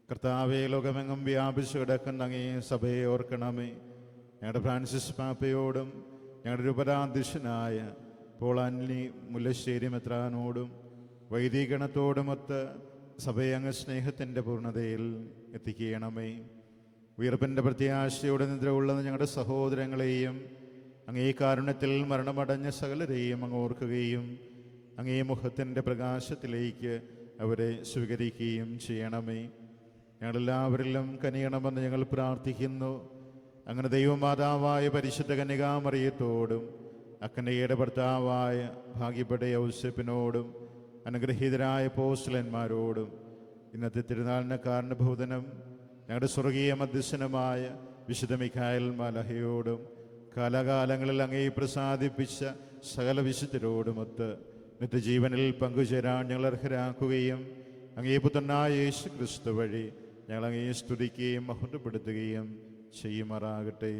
കർത്താവേ, ലോകമെങ്ങും വ്യാപിച്ചു കിടക്കുന്ന അങ്ങേ സഭയെ ഓർക്കണമേ. ഞങ്ങളുടെ ഫ്രാൻസിസ് പാപ്പയോടും ഞങ്ങളുടെ രൂപതാധ്യക്ഷനായ പോളാൻലി മുല്ലശ്ശേരി മെത്രാനോടും വൈദികണത്തോടുമൊത്ത് സഭയെ അങ്ങ് സ്നേഹത്തിൻ്റെ പൂർണ്ണതയിൽ എത്തിക്കണമേ. ഉയർപ്പിൻ്റെ പ്രത്യാശയോടെ നിദ്രകൊള്ളുന്ന ഞങ്ങളുടെ സഹോദരങ്ങളെയും അങ്ങേ കാരുണ്യത്തിൽ മരണമടഞ്ഞ സകലരെയും അങ്ങ് ഓർക്കുകയും അങ്ങേ മുഖത്തിൻ്റെ പ്രകാശത്തിലേക്ക് അവരെ സ്വീകരിക്കുകയും ചെയ്യണമേ. ഞങ്ങളെല്ലാവരിലും കനിയണമെന്ന് ഞങ്ങൾ പ്രാർത്ഥിക്കുന്നു. അങ്ങനെ ദൈവമാതാവായ പരിശുദ്ധ കന്യകാമറിയത്തോടും അക്കന്യയുടെ ഭർത്താവായ ഭാഗ്യപ്പെട്ട യൗസേപ്പിനോടും അനുഗ്രഹീതരായ അപ്പോസ്തലന്മാരോടും ഇന്നത്തെ തിരുനാളിന് കാരണഭൂതനും ഞങ്ങളുടെ സ്വർഗീയ മധ്യസ്ഥനുമായ വിശുദ്ധ മിഖായേൽ മാലാഖയോടും കാലാകാലങ്ങളിൽ അങ്ങേ പ്രസാദിപ്പിച്ച സകല വിശുദ്ധരോടുമൊത്ത് നിത്യജീവനിൽ പങ്കുചേരാൻ ഞങ്ങൾ അർഹരാക്കുകയും അങ്ങേ പുത്രനായ യേശു ക്രിസ്തു വഴി ഞങ്ങൾ അങ്ങേ സ്തുതിക്കുകയും മഹത്വപ്പെടുത്തുകയും ചെയ്യുമാറാകട്ടെ.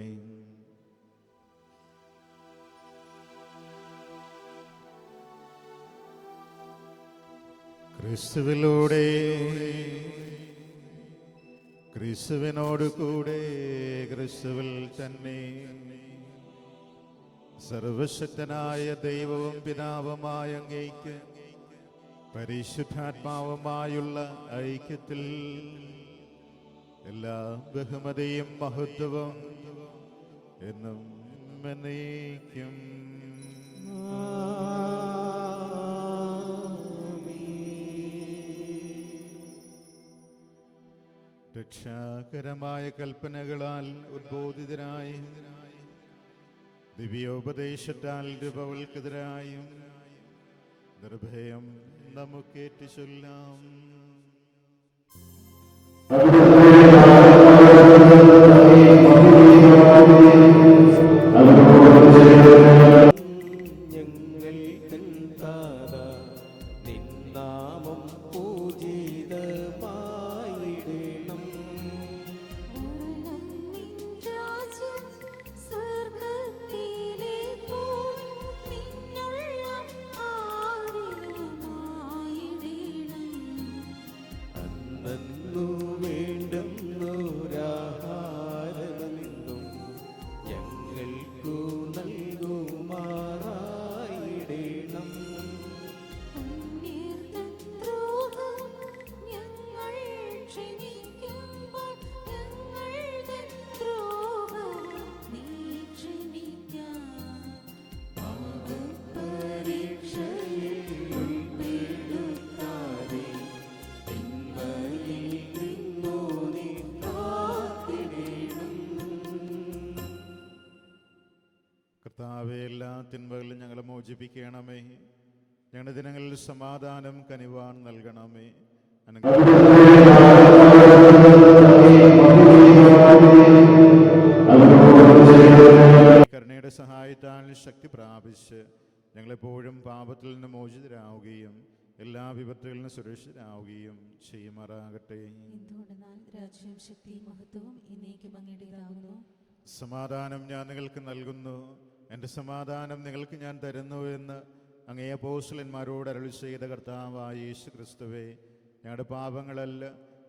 ക്രിസ്തുവിലൂടെ, ക്രിസ്തുവിനോടുകൂടെ, ക്രിസ്തുവിൽ തന്നെ സർവശക്തനായ ദൈവവും പിതാവുമായ അങ്ങേക്ക് പരിശുദ്ധാത്മാവുമായുള്ള ഐക്യത്തിൽ എല്ലാ ബഹുമതിയും മഹത്വവും എന്നും എന്നേക്കും. രക്ഷാകരമായ കൽപ്പനകളാൽ ഉദ്ബോധിതരായി ദിവ്യോപദേശത്താൽ രൂപവൽക്കൃതരായും നിർഭയം നമുക്കേറ്റു ചൊല്ലാം. ഞങ്ങൾ താത നിന്നാമം പൂജിതമായിടണം. അന്നു വേണ്ടുന്നൊരാഹാരമെന്നും ഞങ്ങൾക്കു നൽകുമാറായിടണം. കർത്താവേ, എല്ലാ തിന്മകളിലും ഞങ്ങളെ മോചിപ്പിക്കണമേ. ഞങ്ങളുടെ ദിനങ്ങളിൽ സമാധാനം കനിവാൻ നൽകണമേ. കരുണയുടെ സഹായത്താൽ ശക്തി പ്രാപിച്ച് ഞങ്ങളെപ്പോഴും പാപത്തിൽ നിന്ന് മോചിതരാവുകയും എല്ലാ വിപത്തുകളിൽ നിന്ന് സുരക്ഷിതരാവുകയും ചെയ്യുമാറാകട്ടെ. സമാധാനം ഞാൻ നിങ്ങൾക്ക് നൽകുന്നു, എൻ്റെ സമാധാനം നിങ്ങൾക്ക് ഞാൻ തരുന്നു എന്ന് അങ്ങേ അപ്പോസ്തലന്മാരോട് അരുളി ചെയ്ത കർത്താവായ യേശു ക്രിസ്തുവേ, ഞങ്ങളുടെ പാപങ്ങളല്ല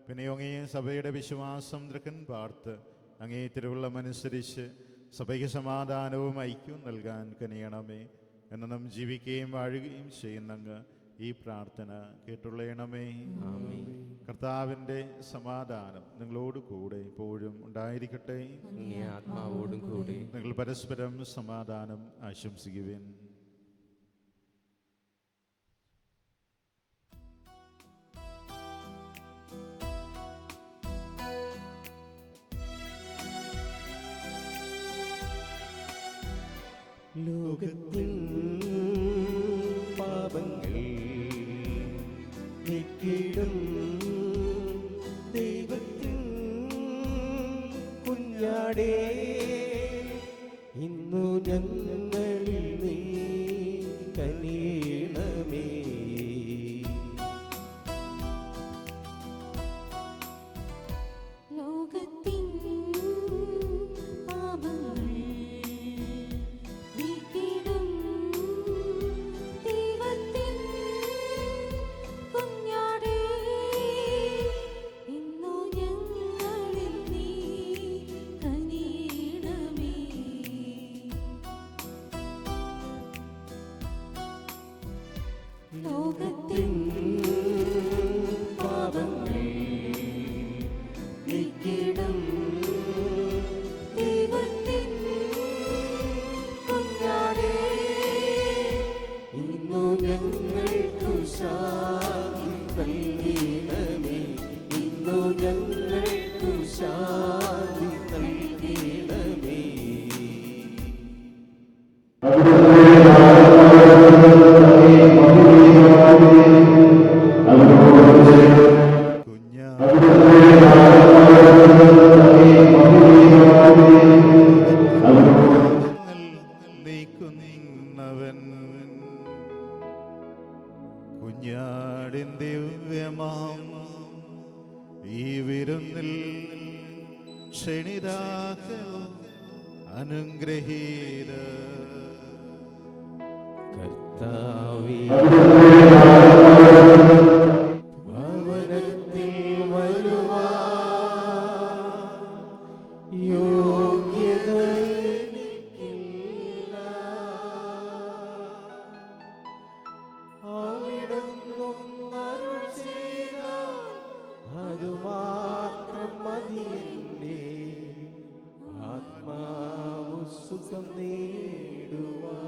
പിന്നെയോ അങ്ങേ സഭയുടെ വിശ്വാസം തൃക്കൻ പാർത്ത് അങ്ങേ തിരുവുള്ളമനുസരിച്ച് സഭയ്ക്ക് സമാധാനവും ഐക്യവും നൽകാൻ കനിയണമേ. എന്നും ജീവിക്കുകയും വാഴുകയും ചെയ്യുന്നങ്ങ് ഈ പ്രാർത്ഥന കേട്ടുള്ളണമേ. കർത്താവിൻ്റെ സമാധാനം നിങ്ങളോട് കൂടെ എപ്പോഴും ഉണ്ടായിരിക്കട്ടെ. ആത്മാവോടും കൂടി നിങ്ങൾ പരസ്പരം സമാധാനം ആശംസിക്കുവിൻ. ലോകത്തിൻ പാപങ്ങൾ നീക്കിടും ദൈവത്തിൻ കുഞ്ഞാടേ, ഇന്നു ഞങ്ങളിൽ നീ കനിയണമേ. ലോകത്തിൻ പാപങ്ങൾ നീക്കിടും ദൈവത്തിൻ കുഞ്ഞാടേ, ഇന്നു ഞങ്ങളിൽ നീ കനിയണമേ. ലോകത്തിൻ പാപങ്ങൾ നീക്കിടും ദൈവത്തിൻ കുഞ്ഞാടേ, ഇന്നു ഞങ്ങൾക്കു ശാന്തി നൽകണമേ. ഇന്നു ഞങ്ങൾക്കു ശാന്തി നൽകണമേ. നീക്കുന്നവൻ കുഞ്ഞാടിൻ ദിവ്യമാം ഈ വിരുന്നിൽ ക്ഷണിതാക്കളോ അനുഗ്രഹീത. കർത്താവേ, ഭവനത്തിൽ വരുവാൻ യോഗ്യത എനിക്കില്ല. അവിടുന്നും അരുൾ ചെയ്താൽ അതുമാത്രം മതി. എന്റെ ആത്മാവു സുഖം നേടുവാൻ.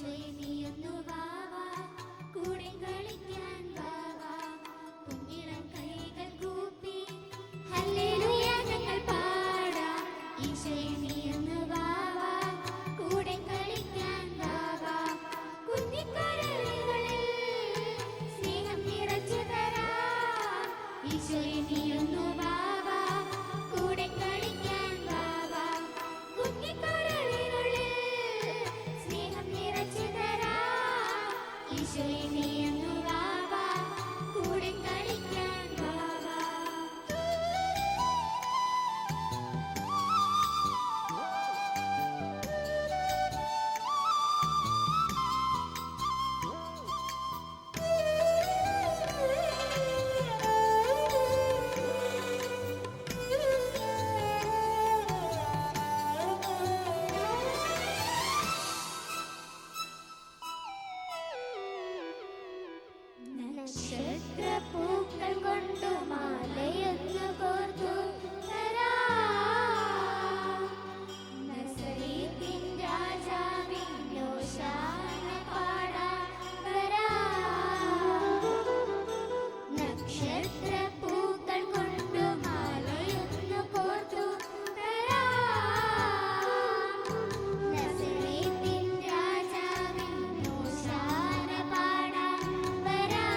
ഈശോയെ നീയൊന്നു വാവാ, കൂടെ കളിക്കാൻ വാവാ. കുഞ്ഞിളം കൈകൾ കൂപ്പി ഹല്ലേലൂയ ഞങ്ങൾ പാടാം. ഈശോയെ നീയൊന്നു വാവാ, കൂടെ കളിക്കാൻ വാവാ. കുഞ്ഞിക്കരളുകളിൽ സ്നേഹം നിറച്ചു തരാം. ഈശോയെ നീയൊന്നു വാവാ, കൂടെ കളിക്കാൻ വാവാ. കുഞ്ഞിക്കരളുകളിൽ സ്നേഹം നിറച്ചു തരാം. ഈശോയെ നീയൊന്നു വാവാ, കൂടെ കളിക്കാൻ വാവാ. നക്ഷത്രപ്പൂക്കൾ കൊണ്ടു മാലയൊന്നു കോർത്തു തരാം. നസറേത്തിൻ രാജാവിൻ ഓശാന പാടാൻ വരാം. നക്ഷത്രപ്പൂക്കൾ കൊണ്ടു മാലയൊന്നു കോർത്തു തരാം. നസറേത്തിൻ രാജാവിൻ ഓശാന പാടാൻ വരാം.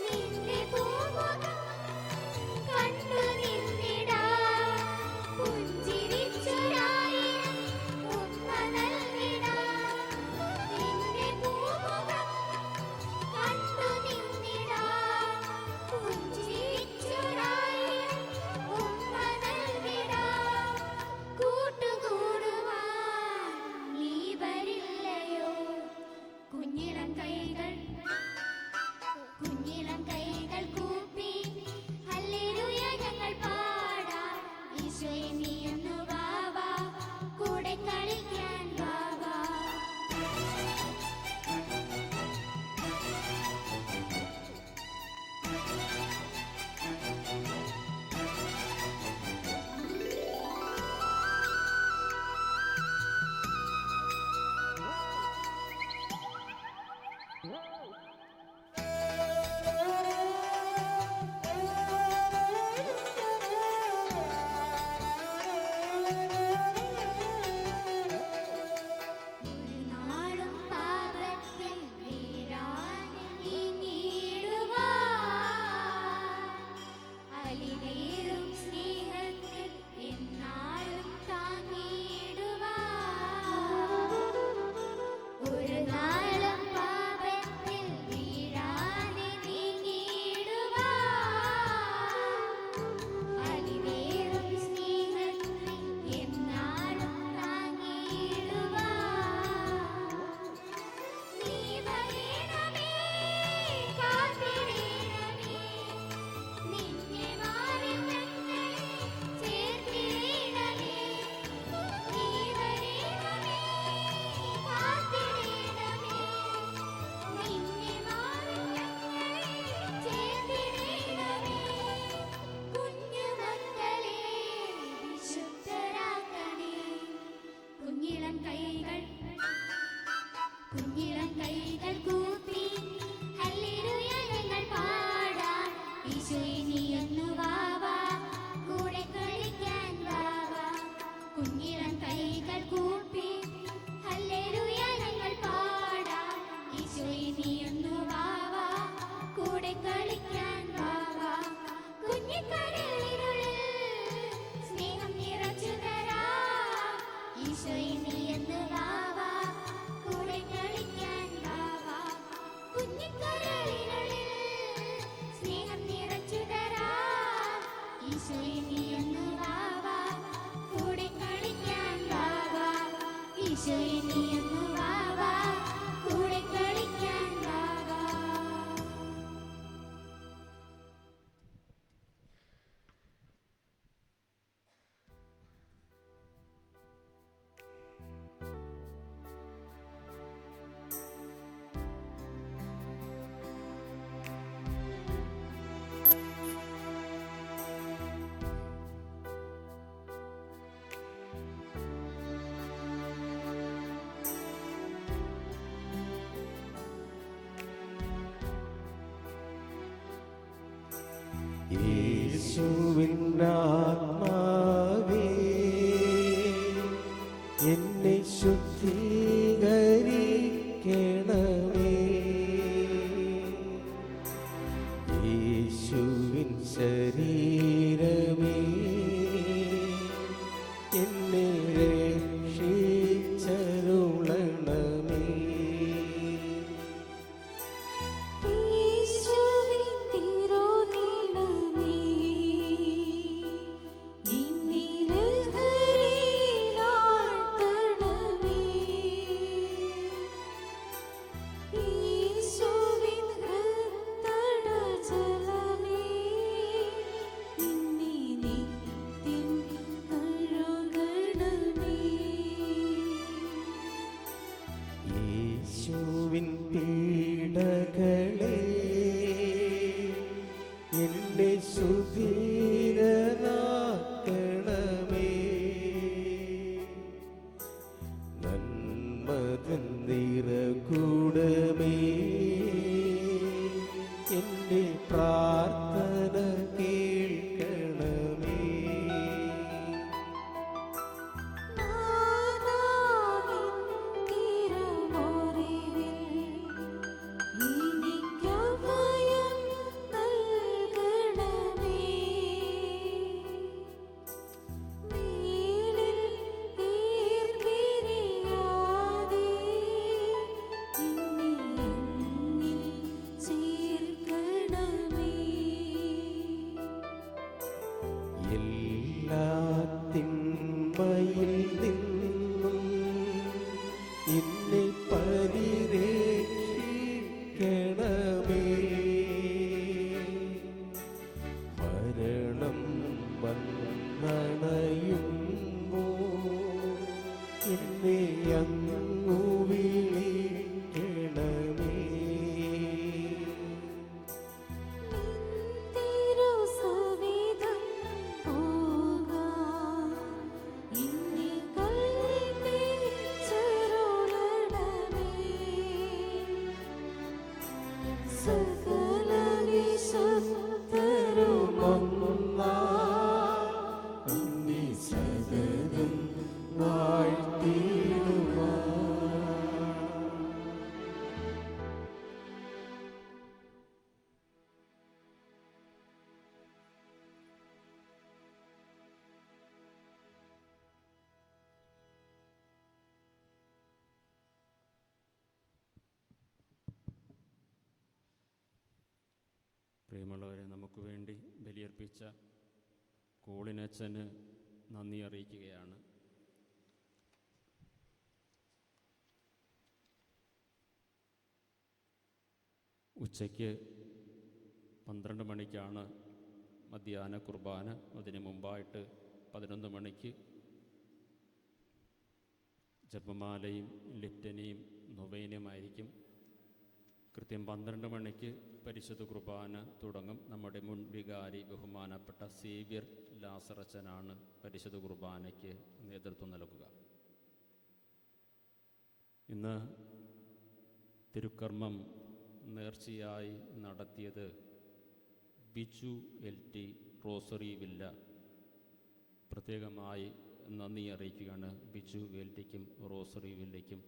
നിന്റെ പൂമുഖം കണ്ടു നിന്നിടാം. പുഞ്ചിരിച്ചൊരായിരം ഉമ്മ നൽകിടാം. നിന്റെ പൂമുഖം കണ്ടു നിന്നിടാം. പുഞ്ചിരിച്ചൊരായിരം ഉമ്മ നൽകിടാം. കൂട്ടുകൂടുവാൻ നീ വരില്ലയോ? കുഞ്ഞിളം കൈകൾ കൂപ്പി ഹല്ലേലൂയ ഞങ്ങൾ പാടാം. ഈശോയെ നീയൊന്നു വാവാ, കൂടെ കളിക്കാൻ വാവാ. ഒരു നാളും പാപത്തിൽ വീഴാതെ നീങ്ങിടുവാൻ. അലിവേറും സ്നേഹത്തിൽ എന്നാളും താങ്ങിടുവാൻ. ഒരു നാളും പാപത്തിൽ വീഴാതെ നീങ്ങിടുവാൻ. അലിവേറും സ്നേഹത്തിൽ എന്നാളും താങ്ങിടുവാൻ. നീ വരണമേ, കാത്തിടണമേ. നിന്നെ മാറിൽ ഞങ്ങളെ ചേർത്തിടണമേ. നീ വരണമേ, കാത്തിടണമേ. നിന്നെ മാറിൽ ഞങ്ങളെ ചേർത്തിടണമേ. കുഞ്ഞുമക്കളെ വിശുദ്ധരാക്കണേ. കുഞ്ഞിളം കൈകൾ കൂപ്പി ഹല്ലേലൂയ ഞങ്ങൾ പാടാം. ഈശോയെ നീയൊന്നു വാവാ, കൂടെ കളിക്കാൻ വാവാ. കുഞ്ഞിളം കൈകൾ കൂപ്പി ഹല്ലേലൂയ ഞങ്ങൾ പാടാം. ഈശോയെ നീയൊന്നു വാവാ, കൂടെ കളിക്കാൻ വാവാ. കുഞ്ഞിക്കരളിനുള്ളിൽ സ്നേഹം നിറച്ചു തരാം. ഈശോയെ നീയൊന്നു വാവാ, കൂടെ കളിക്കാൻ വാവാ. കുഞ്ഞിക്കരളിനുള്ളിൽ സ്നേഹം നിറച്ചു തരാം. ഈശോയെ നീയൊന്നു വാവാ, കൂടെ കളിക്കാൻ വാവാ. ഈശോയെ നീയൊന്നു വാവാ, കൂടെ കളിക്കാൻ വാവാ. യേശുവിനാത്മാവേ എന്നെ ശുദ്ധീകരിക്കണമേ. യേശുവിൻ ശരീരമേ എന്നെ രക്ഷിച്ചരുളണമേ. യേശുവിൻ തിരുനീളമേ എന്നെ ലഹരിയിലാഴ്ത്തണമേ. യേശുവിൻ ഹൃദയജലമേ എന്നെ നിത്യം കഴുകണമേ. യേശുവിൻ പീഡകളെ എന്നെ സുധീരനാക്കണമേ. നന്മതൻ നിറകൂടമേ എന്റെ പ്രാർത്ഥന കേൾക്കണമേ. നാദാവിൻ തിരുമുറിവിൽ എനിക്കഭയം നൽകണമേ. മേലിൽ വേർപിരിയാതെ എന്നെ എന്നിൽ ചേർക്കണമേ. എല്ലാ തിന്മയിൽ നിന്നും എന്നെ പരിരക്ഷിക്കണമേ. മരണം വന്നണയുമ്പോൾ എന്നെ അങ്ങു വിളിക്കണമേ. തിരുസവിധം പോകാൻ എന്നെ കൽപ്പിച്ചരുളണമേ. സകല വിശുദ്ധരുമൊന്നായി അങ്ങേ സകലം വാഴ്ത്തിടുവാൻ. പ്രിയമുള്ളവരെ, നമുക്ക് വേണ്ടി ബലിയർപ്പിച്ച കോളിനച്ചന് നന്ദി അറിയിക്കുകയാണ്. ഉച്ചയ്ക്ക് 12 മണിക്കാണ് മധ്യാഹ്ന കുർബാന. അതിന് മുമ്പായിട്ട് 11 മണിക്ക് ജപമാലയും ലിറ്റനിയും നൊവേനയുമായിരിക്കും. കൃത്യം 12 മണിക്ക് പരിശുദ്ധ കുർബാന തുടങ്ങും. നമ്മുടെ മുൻ വികാരി ബഹുമാനപ്പെട്ട സേവ്യർ ലാസറച്ചനാണ് പരിശുദ്ധ കുർബാനയ്ക്ക് നേതൃത്വം നൽകുക. ഇന്ന് തിരുക്കർമ്മം നേർച്ചയായി നടത്തിയത് ബിജു LT റോസറി വില്ല. പ്രത്യേകമായി നന്ദി അറിയിക്കുകയാണ് ബിജു LTക്കും റോസറി വില്ലയ്ക്കും.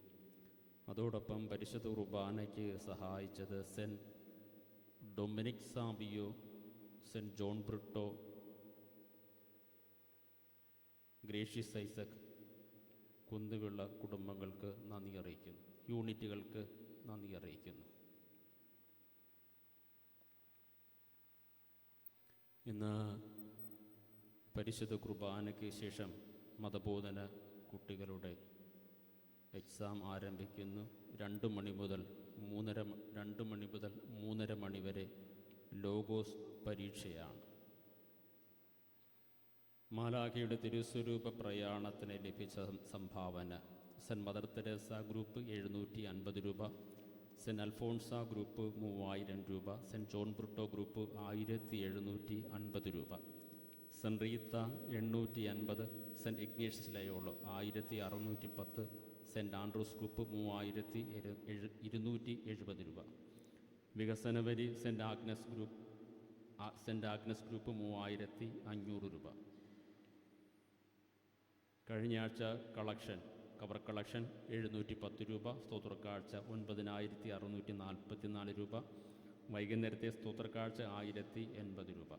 അതോടൊപ്പം പരിശുദ്ധ കുർബാനയ്ക്ക് സഹായിച്ചത് saint Dominic Savio, saint John Britto, Gracious Isaac, Kunnuvila കുടുംബങ്ങൾക്ക് നന്ദി അറിയിക്കുന്നു. യൂണിറ്റുകൾക്ക് നന്ദി അറിയിക്കുന്നു. ഇന്ന് പരിശുദ്ധ കുർബാനയ്ക്ക് ശേഷം മതബോധന കുട്ടികളുടെ എക്സാം ആരംഭിക്കുന്നു. 2 മണി മുതൽ 3:30 മണി വരെ ലോഗോസ് പരീക്ഷയാണ്. മാലാഖയുടെ തിരുസ്വരൂപ പ്രയാണത്തിന് ലഭിച്ച സംഭാവന: സെൻറ്റ് മദർ തെരേസ ഗ്രൂപ്പ് 750 രൂപ, സെൻറ്റ് അൽഫോൺസ ഗ്രൂപ്പ് 3000 രൂപ, സെൻറ്റ് ജോൺ ബ്രിട്ടോ ഗ്രൂപ്പ് 1750 രൂപ, saint Rita 850, saint Ignatius Loyola 1610, saint Andrews group 3270 രൂപ. വികസനവരി saint Agnes group saint Agnes group 3500 രൂപ. കഴിഞ്ഞ ആഴ്ച കവർ കളക്ഷൻ 710 രൂപ, സ്തോത്രക്കാഴ്ച 9644 രൂപ, വൈകുന്നേരത്തെ സ്തോത്രക്കാഴ്ച 1080 രൂപ.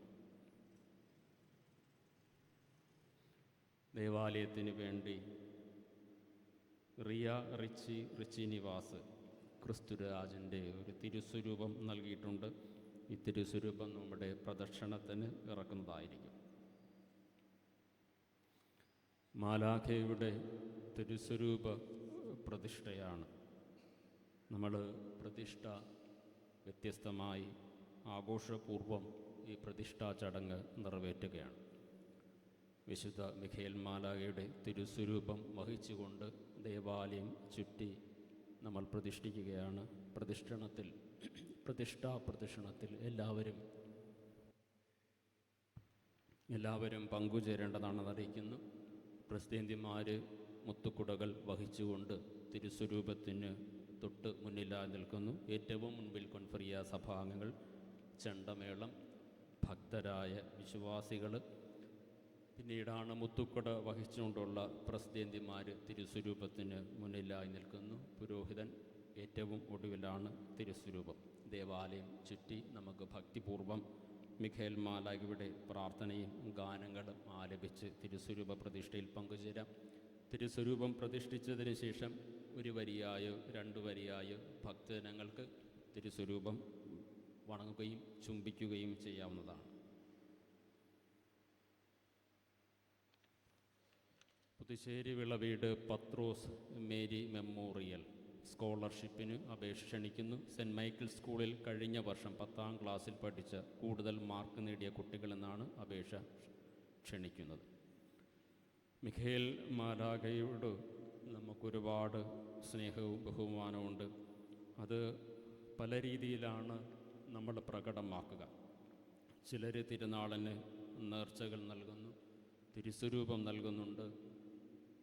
ദേവാലയത്തിന് വേണ്ടി റിച്ചി നിവാസ് ക്രിസ്തുരാജൻ്റെ ഒരു തിരുസ്വരൂപം നൽകിയിട്ടുണ്ട്. ഈ തിരുസ്വരൂപം നമ്മുടെ പ്രദക്ഷിണത്തിന് ഇറക്കുന്നതായിരിക്കും. മാലാഖയുടെ തിരുസ്വരൂപ പ്രതിഷ്ഠയാണ്. നമ്മൾ പ്രതിഷ്ഠ വ്യത്യസ്തമായി ആഘോഷപൂർവം ഈ പ്രതിഷ്ഠാ ചടങ്ങ് നിറവേറ്റുകയാണ്. വിശുദ്ധ മിഖായേൽ മാലാഖയുടെ തിരുസ്വരൂപം വഹിച്ചുകൊണ്ട് ദേവാലയം ചുറ്റി നമ്മൾ പ്രതിഷ്ഠിക്കുകയാണ്. പ്രദക്ഷിണത്തിൽ എല്ലാവരും പങ്കുചേരേണ്ടതാണെന്ന് അറിയിക്കുന്നു. പ്രസിദ്ധന്തിമാർ മുത്തുക്കുടകൾ വഹിച്ചുകൊണ്ട് തിരുസ്വരൂപത്തിന് തൊട്ട് മുന്നിലായി നിൽക്കുന്നു. ഏറ്റവും മുൻപിൽ കൊൻഫറിയ സഭാംഗങ്ങൾ, ചെണ്ടമേളം, ഭക്തരായ വിശ്വാസികൾ, പിന്നീടാണ് മുത്തുക്കുട വഹിച്ചുകൊണ്ടുള്ള പ്രസിദ്ധന്തിമാർ തിരുസ്വരൂപത്തിന് മുന്നിലായി നിൽക്കുന്നു. പുരോഹിതൻ ഏറ്റവും ഒടുവിലാണ് തിരുസ്വരൂപം. ദേവാലയം ചുറ്റി നമുക്ക് ഭക്തിപൂർവം മിഖായേൽ മാലാഖയുടെ പ്രാർത്ഥനയും ഗാനങ്ങളും ആലപിച്ച് തിരുസ്വരൂപ പ്രതിഷ്ഠയിൽ പങ്കുചേരാം. തിരുസ്വരൂപം പ്രതിഷ്ഠിച്ചതിന് ശേഷം ഒരു വരിയായോ 2 വരിയായോ ഭക്തജനങ്ങൾക്ക് തിരുസ്വരൂപം വണങ്ങുകയും ചുംബിക്കുകയും ചെയ്യാവുന്നതാണ്. പുതുശ്ശേരി വിളവീട് പത്രോസ് മേരി മെമ്മോറിയൽ സ്കോളർഷിപ്പിന് അപേക്ഷ ക്ഷണിക്കുന്നു. സെൻറ്റ് മൈക്കിൾ സ്കൂളിൽ കഴിഞ്ഞ വർഷം 10ാം ക്ലാസ്സിൽ പഠിച്ച കൂടുതൽ മാർക്ക് നേടിയ കുട്ടികളെന്നാണ് അപേക്ഷ ക്ഷണിക്കുന്നത്. മിഖായേൽ മാലാഖയോട് നമുക്കൊരുപാട് സ്നേഹവും ബഹുമാനവുമുണ്ട്. അത് പല രീതിയിലാണ് നമ്മൾ പ്രകടമാക്കുക. ചിലർ തിരുനാളിന് നേർച്ചകൾ നൽകുന്നു, തിരുസ്വരൂപം നൽകുന്നുണ്ട്.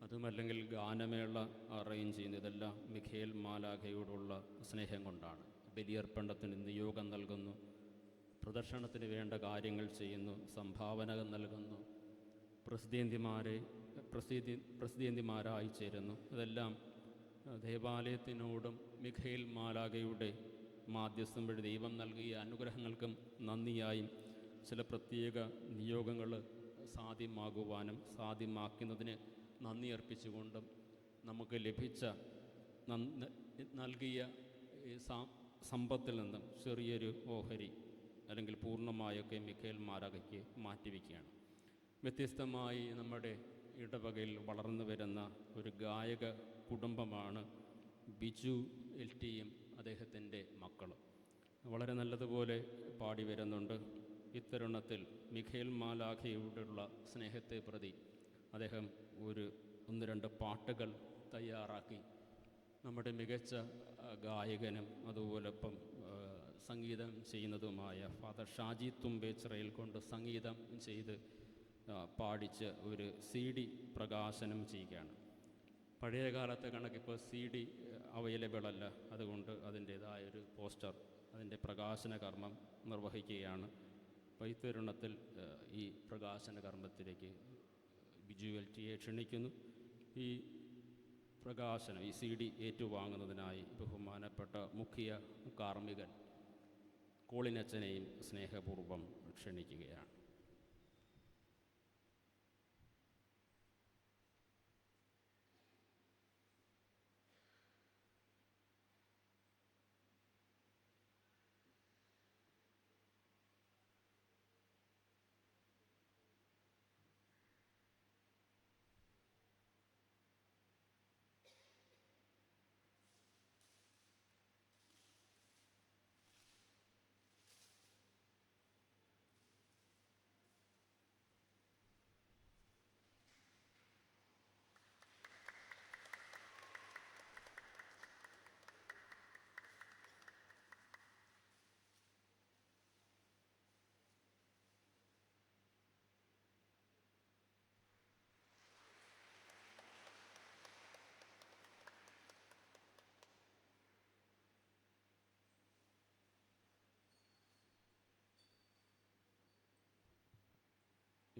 അതുമല്ലെങ്കിൽ ഗാനമേള അറേഞ്ച് ചെയ്യുന്നതെല്ലാം മിഖായേൽ മാലാഖയോടുള്ള സ്നേഹം കൊണ്ടാണ്. ബലിയർപ്പണത്തിന് നിയോഗം നൽകുന്നു, പ്രദർശനത്തിന് വേണ്ട കാര്യങ്ങൾ ചെയ്യുന്നു, സംഭാവനകൾ നൽകുന്നു, പ്രസിദ്ധന്തിമാരായി ചേരുന്നു. ഇതെല്ലാം ദേവാലയത്തിനോടും മിഖായേൽ മാലാഖയുടെ മാധ്യസ്ഥം വഴി ദൈവം നൽകിയ അനുഗ്രഹങ്ങൾക്കും നന്ദിയായും ചില പ്രത്യേക നിയോഗങ്ങൾ സാധ്യമാകുവാനും സാധ്യമാക്കുന്നതിന് നന്ദി അർപ്പിച്ചുകൊണ്ടും നമുക്ക് ലഭിച്ച നൽകിയ സമ്പത്തിൽ നിന്നും ചെറിയൊരു ഓഹരി അല്ലെങ്കിൽ പൂർണ്ണമായൊക്കെ മിഖായേൽ മാലാഖയ്ക്ക് മാറ്റിവെക്കുകയാണ്. വ്യത്യസ്തമായി നമ്മുടെ ഇടവകയിൽ വളർന്നു വരുന്ന ഒരു ഗായക കുടുംബമാണ് ബിജു LTയും അദ്ദേഹത്തിൻ്റെ മക്കളും. വളരെ നല്ലതുപോലെ പാടി വരുന്നുണ്ട്. ഇത്തരുണത്തിൽ മിഖായേൽ മാലാഖയോടുള്ള സ്നേഹത്തെ പ്രതി അദ്ദേഹം 1-2 പാട്ടുകൾ തയ്യാറാക്കി നമ്മുടെ മികച്ച ഗായകനും അതുപോലൊപ്പം സംഗീതം ചെയ്യുന്നതുമായ ഫാദർ ഷാജി തുമ്പേച്ചിറയിൽ കൊണ്ട് സംഗീതം ചെയ്ത് പാടിച്ച് ഒരു CD പ്രകാശനം ചെയ്യുകയാണ്. പഴയ കാലത്തെ കണക്കിപ്പോൾ CD അവൈലബിൾ അല്ല. അതുകൊണ്ട് അതിൻ്റേതായൊരു പോസ്റ്റർ, അതിൻ്റെ പ്രകാശന കർമ്മം നിർവഹിക്കുകയാണ്. അപ്പോൾ ഈ തരുണത്തിൽ ഈ പ്രകാശന കർമ്മത്തിലേക്ക് ബിജു LTയെ ക്ഷണിക്കുന്നു. ഈ പ്രകാശനം, ഈ CD ഏറ്റുവാങ്ങുന്നതിനായി ബഹുമാനപ്പെട്ട മുഖ്യ കാർമ്മികൻ കോളിനച്ചനെയും സ്നേഹപൂർവ്വം ക്ഷണിക്കുകയാണ്.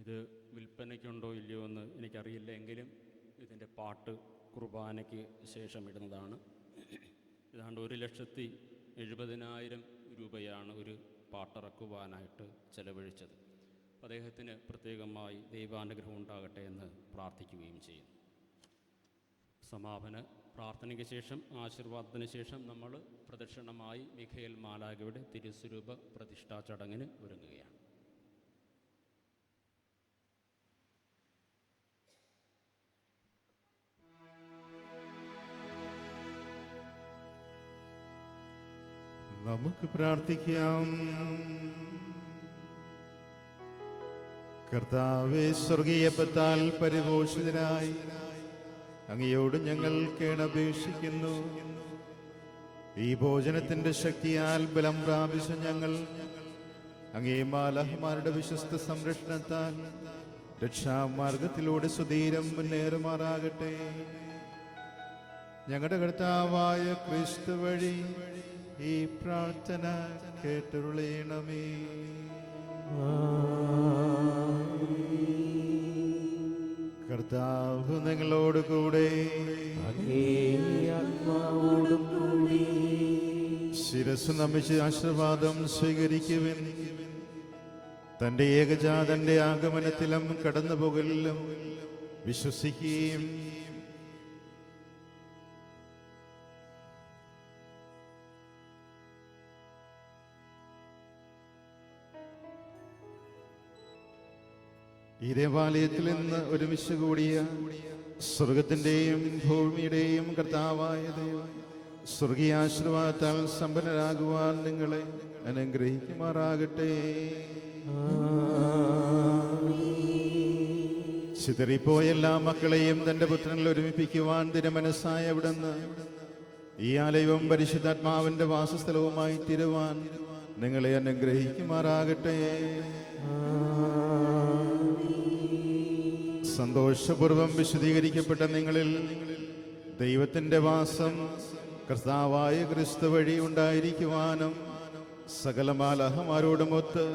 ഇത് വിൽപ്പനയ്ക്കുണ്ടോ ഇല്ലയോ എന്ന് എനിക്കറിയില്ല, എങ്കിലും ഇതിൻ്റെ പാട്ട് കുർബാനയ്ക്ക് ശേഷം ഇടുന്നതാണ്. ഏതാണ്ട് 1,70,000 രൂപയാണ് ഒരു പാട്ടിറക്കുവാനായിട്ട് ചെലവഴിച്ചത്. അദ്ദേഹത്തിന് പ്രത്യേകമായി ദൈവാനുഗ്രഹം ഉണ്ടാകട്ടെ എന്ന് പ്രാർത്ഥിക്കുകയും ചെയ്യുന്നു. സമാപന പ്രാർത്ഥനയ്ക്ക് ശേഷം, ആശീർവാദത്തിന് ശേഷം നമ്മൾ പ്രദക്ഷിണമായി മിഖയേൽ മാലാഖയുടെ തിരുസ്വരൂപ പ്രതിഷ്ഠാ ചടങ്ങിന് ഒരുങ്ങുകയാണ്. നമുക്ക് പ്രാർത്ഥിക്കാം. കർത്താവേ, സ്വർഗീയപ്പത്താൽ പരിപോഷിതനായി അങ്ങയോട് ഞങ്ങൾ കേണപേക്ഷിക്കുന്നു. ഈ ഭോജനത്തിന്റെ ശക്തിയാൽ ബലം പ്രാപിച്ച ഞങ്ങൾ അങ്ങേ മാലാഖമാരുടെ വിശ്വസ്ത സംരക്ഷണത്താൽ രക്ഷാമാർഗത്തിലൂടെ സുധീരം മുന്നേറുമാറാകട്ടെ. ഞങ്ങളുടെ കർത്താവായ ക്രിസ്തു വഴി ഈ പ്രാർത്ഥന കേട്ടുരുളയണമേ. കർത്താവ് നിങ്ങളോട് കൂടെ, ആത്മാവോടും കൂടി. ശിരസ് നമിച്ച് ആശീർവാദം സ്വീകരിക്കുവിൻ. തന്റെ ഏകജാതന്റെ ആഗമനത്തിലും കടന്നുപോകലിലും വിശ്വസിക്കുകയും ഈ ദേവാലയത്തിൽ നിന്ന് ഒരുമിച്ച് കൂടിയ സ്വർഗത്തിന്റെയും ഭൂമിയുടെയും കർത്താവായ ദൈവം സ്വർഗീയാശീർവാദത്താൽ സമ്പന്നരാകുവാൻ നിങ്ങളെ അനുഗ്രഹിക്കുമാറാകട്ടെ. ചിതറിപ്പോയ എല്ലാ മക്കളെയും തന്റെ പുത്രനിൽ ഒരുമിപ്പിക്കുവാൻ തിരുമനസ്സായ അവിടുന്ന് ഈ ആലയവും പരിശുദ്ധാത്മാവിന്റെ വാസസ്ഥലവുമായി തീരുവാൻ നിങ്ങളെ അനുഗ്രഹിക്കുമാറാകട്ടെ. സന്തോഷപൂർവം വിശദീകരിക്കപ്പെട്ട നിങ്ങളിൽ ദൈവത്തിന്റെ വാസം കർത്താവായ ക്രിസ്തു വഴി ഉണ്ടായിരിക്കുവാനും സകല മാലാഖമാരോടുമൊത്ത്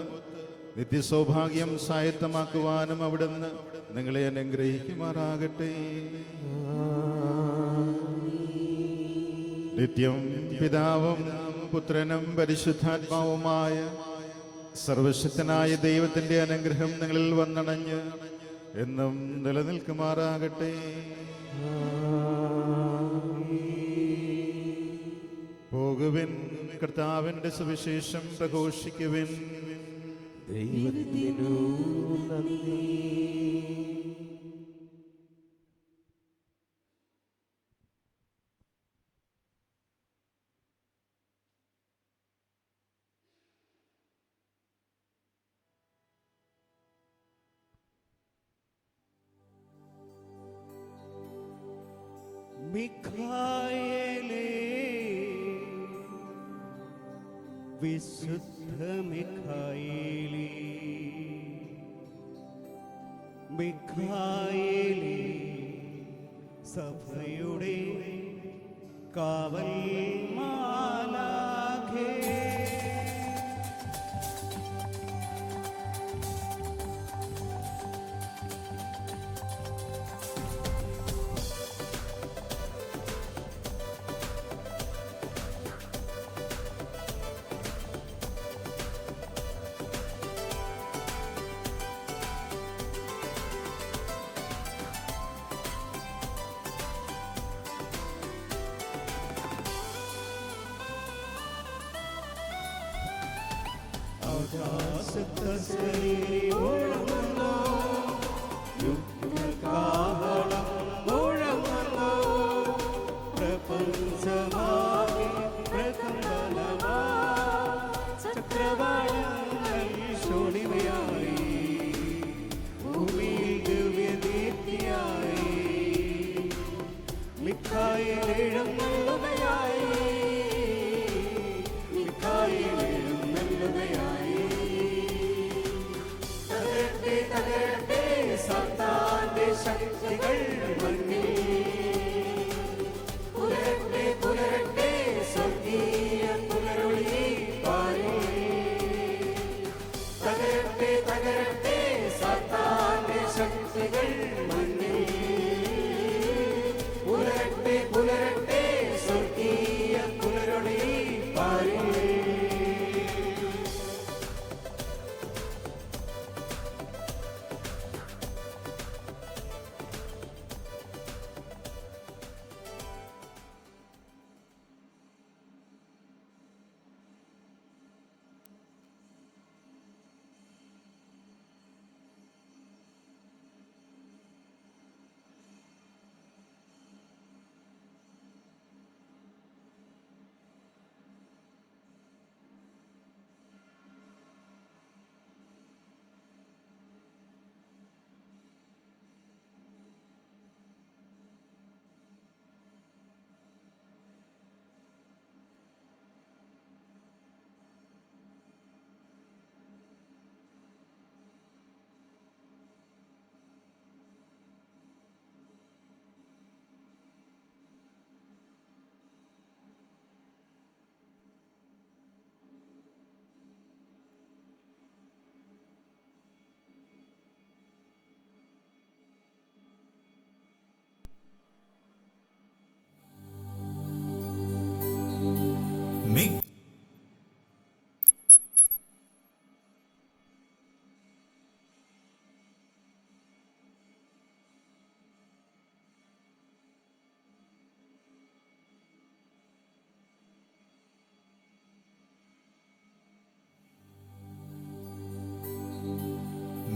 നിത്യസൗഭാഗ്യം സ്വായത്തമാക്കുവാനും അവിടുന്ന് നിങ്ങളെ അനുഗ്രഹിക്കുമാറാകട്ടെ. നിത്യം പിതാവും പുത്രനും പരിശുദ്ധാത്മാവുമായ സർവശക്തനായ ദൈവത്തിന്റെ അനുഗ്രഹം നിങ്ങളിൽ വന്നണഞ്ഞ് എന്നും നിലനിൽക്കുമാറാകട്ടെ. പോകുവിൻ, കർത്താവിന്റെ സുവിശേഷം പ്രഘോഷിക്കുവിൻ. ദൈവത്തിനു നന്ദി. മിഖായേലേ, വിശുദ്ധ മിഖായേലേ, മിഖായേലേ, സഭയുടെ കാവൽ മാലാഖേ. ശക്തികൾ പുലരട്ടെ പുലരട്ടെ സ്വർഗീയ പുലരൊളി പാരേ. തകരട്ടെ തകരട്ടെ സാത്താൻ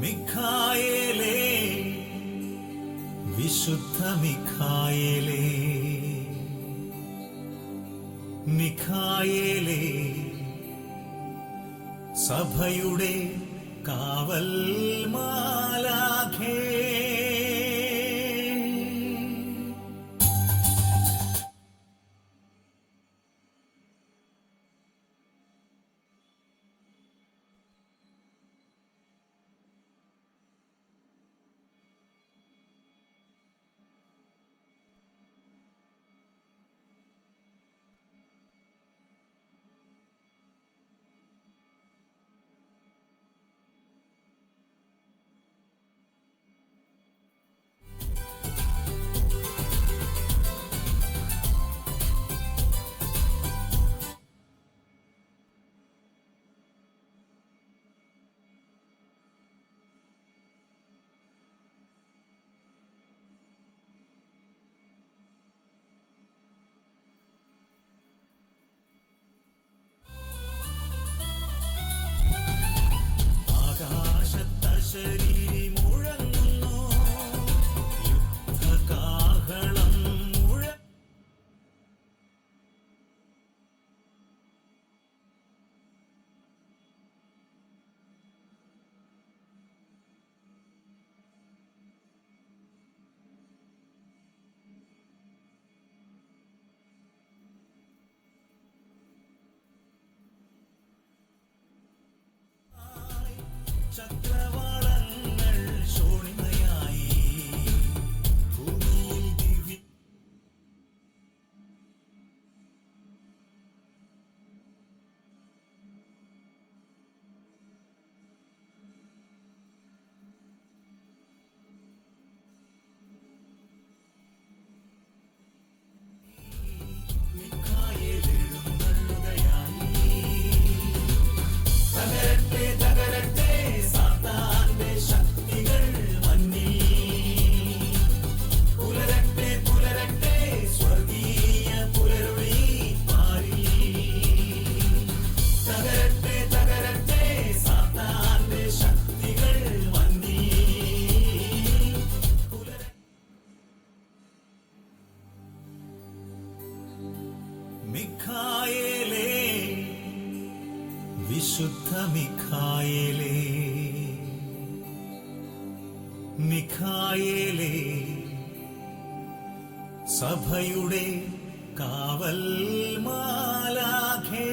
മിഖായേലേ, വിശുദ്ധ മിഖായേലേ, മിഖായേലേ, സഭയുടെ കാവൽ മാലാഖേ, ആകാശത്തശരീരി മുഴങ്ങുന്നു, യുദ്ധകാഹളം ചക്രവാളങ്ങൾ ശോണിമയായി, ഭൂമിയിൽ ദിവ്യ തകരട്ടെ തകരട്ടെ സാത്താന്റെ ശക്തികൾ മണ്ണിൽ, പുലരട്ടെ പുലരട്ടെ സ്വർഗീയ പുലരുളി പാരിൽ, തകരട്ടെ തകരട്ടെ സാത്താന്റെ ശക്തികൾ മണ്ണിൽ, മിഖായേലേ, വിശുദ്ധ മിഖായേലേ, മിഖായേലേ, സഭയുടെ കാവൽ മാലാഖേ,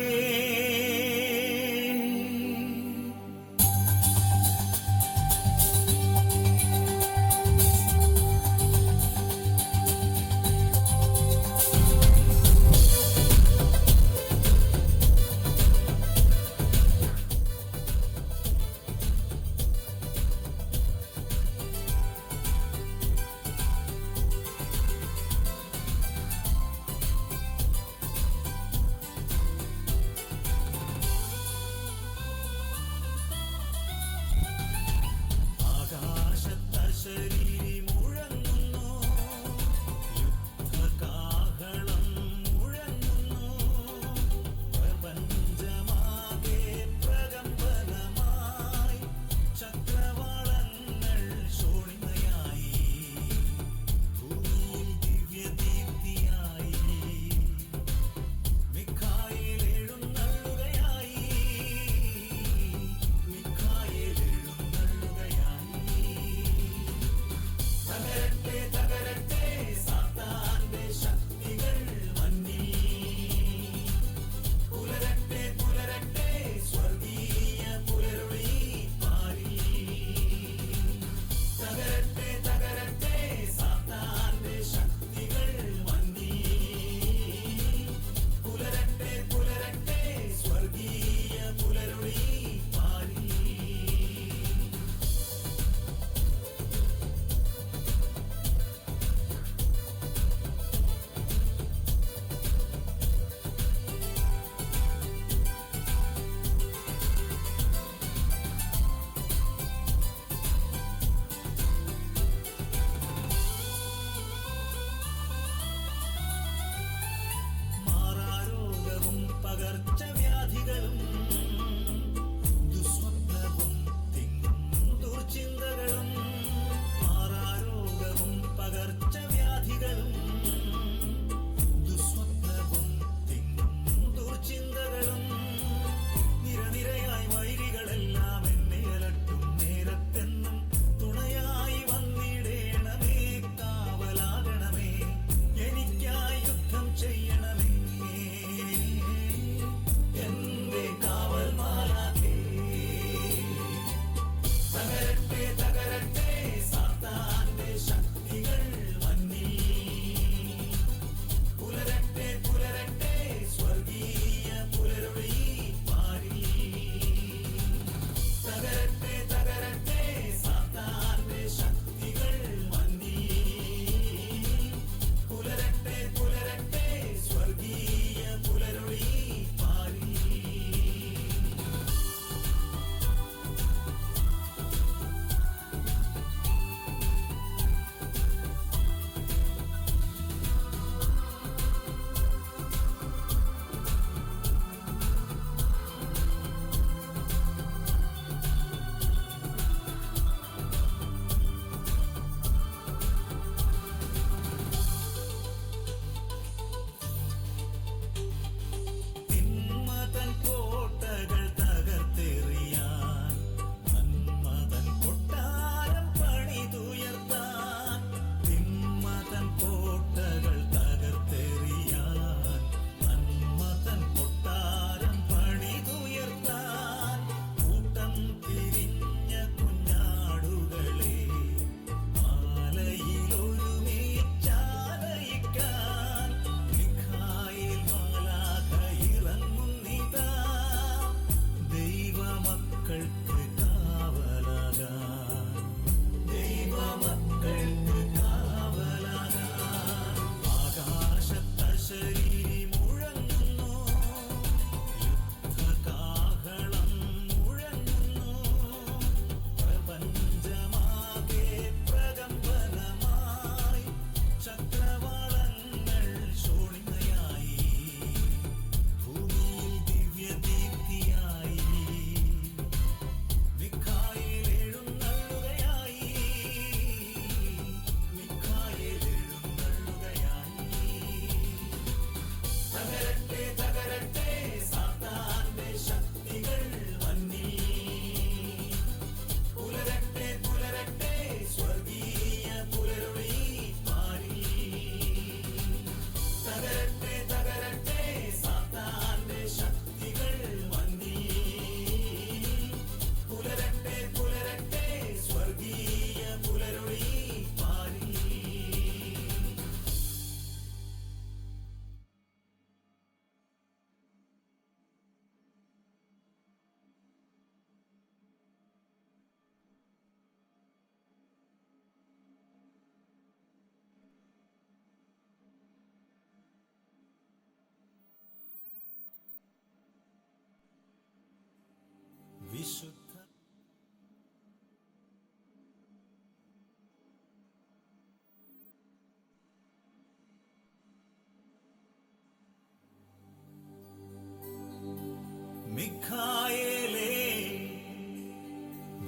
മിഖായേലേ,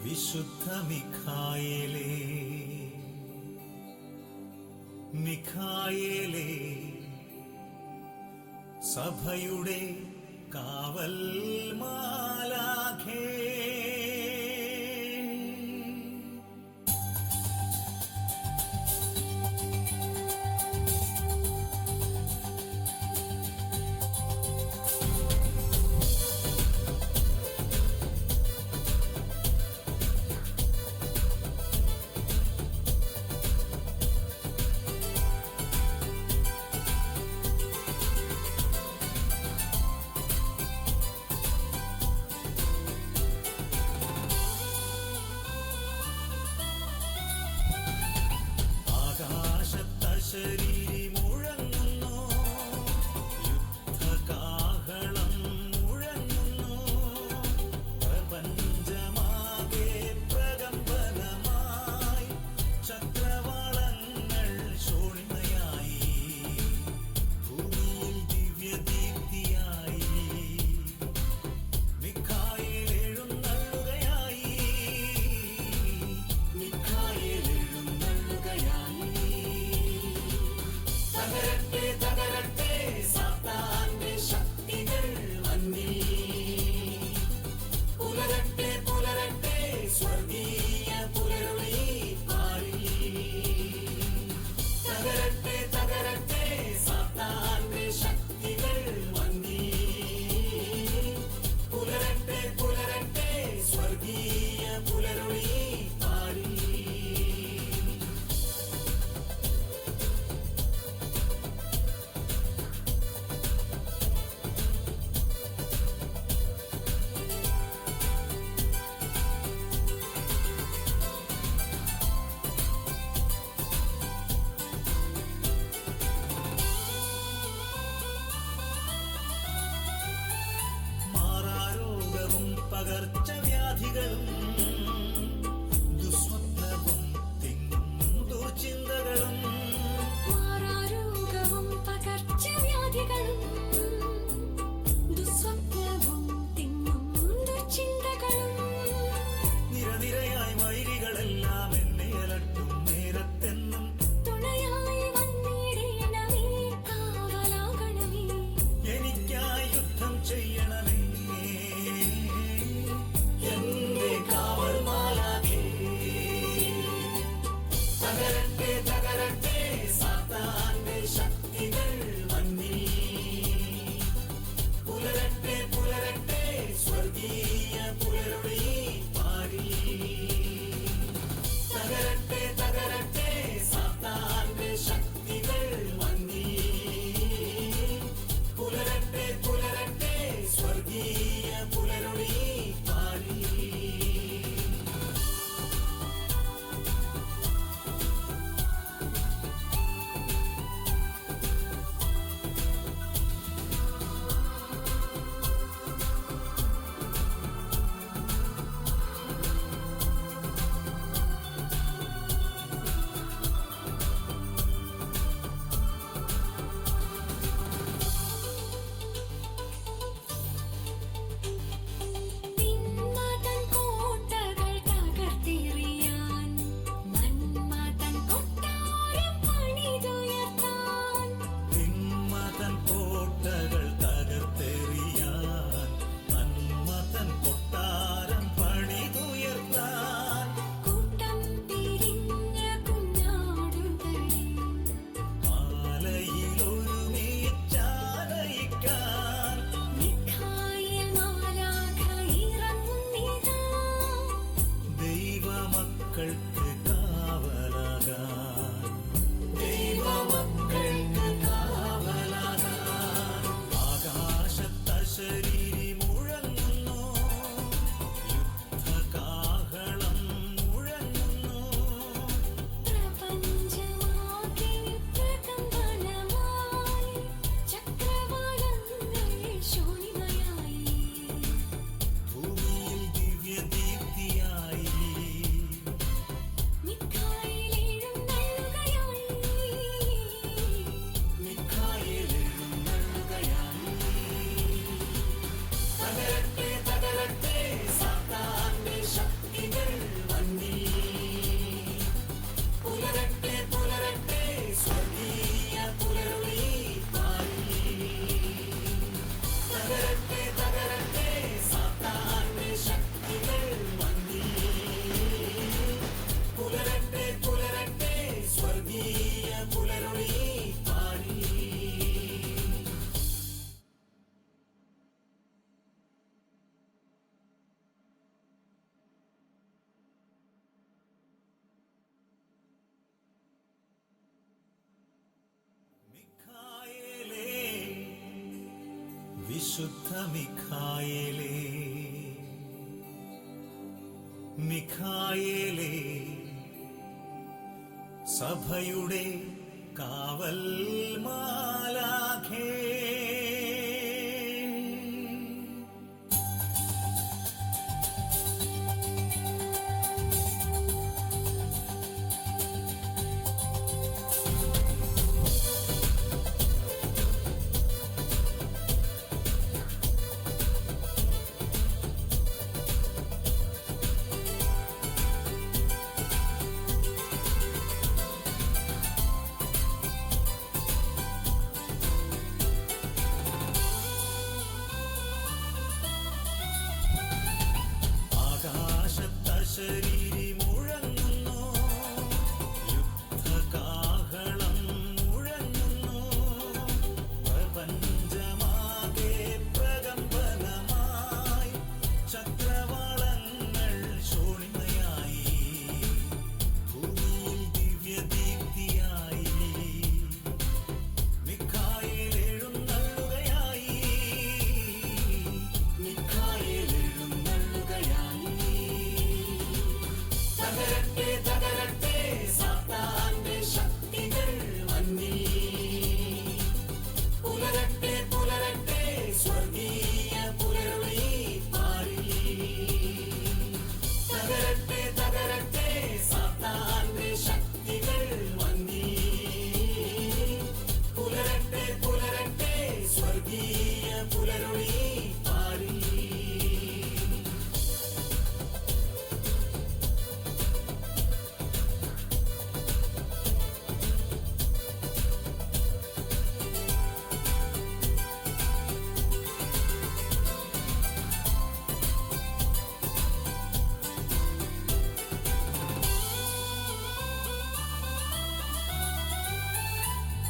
വിശുദ്ധ മിഖായേലേ, മിഖായേലേ, സഭയുടെ കാവൽ മാലാഖേ. ശരീരി മുഴങ്ങുന്നു, യുദ്ധകാഹളം മുഴങ്ങുന്നു, പ്രപഞ്ചമാകെ പ്രകമ്പനമായി, ചക്രവാളങ്ങൾ ശോണിമയായി, ഭൂമിയിൽ ദിവ്യദീപ്തിയായി, മിഖായേൽ എഴുന്നള്ളുകയായി, മിഖായേൽ എഴുന്നള്ളുകയായി. തകരട്ടെ തകരട്ടെ സാത്താന്റെ ശക്തികൾ മണ്ണിൽ, പുലരട്ടെ പുലരട്ടെ സ്വർഗീയ പുലരൊളി പാരിൽ. തകരട്ടെ തകരട്ടെ സാത്താന്റെ ശക്തികൾ മണ്ണിൽ, പുലരട്ടെ പുലരട്ടെ സ്വർഗീയ പുലരൊളി പാരിൽ. മാറാരോഗവും പകർച്ചവ്യാധികളും ദുസ്വപ്നവും തിങ്ങും ദുർചിന്തകളും, മാറാരോഗവും പകർച്ചവ്യാധികളും ദുസ്വപ്നവും തിങ്ങും ദുർചിന്തകളും, നിരനിരയായി വൈരികളെല്ലാം എന്നെ അലട്ടും നേരത്തെന്നും തുണയായി വന്നിടണമേ, കാവലാകണമേ, എനിക്കായി യുദ്ധം ചെയ്യണമേ. എന്റെ വിശുദ്ധ മിഖായേലേ, മിഖായേലേ, സഭയുടെ കാവൽ മാലാഖേ, ശരീരി മുഴങ്ങുന്നു, യുദ്ധകാഹളം മുഴങ്ങുന്നു, പ്രപഞ്ചമാകെ പ്രകമ്പനമായി, ചക്രവാളങ്ങൾ ശോണിമയായി, ഭൂമിയിൽ ദിവ്യദീപ്തിയായി, മിഖായേൽ എഴുന്നള്ളുകയായി, മിഖായേൽ എഴുന്നള്ളുകയായി. തകരട്ടെ തകരട്ടെ സാത്താന്റെ ശക്തികൾ മഞ്ഞിൽ, പുലരട്ടെ പുലരട്ടെ സ്വർഗീയ പുലരുളി പാരിൽ. തകരട്ടെ തകരട്ടെ സാത്താന്റെ ശക്തികൾ മഞ്ഞിൽ, പുലരട്ടെ പുലരട്ടെ സ്വർഗീയ പുലരുളി പാരിൽ.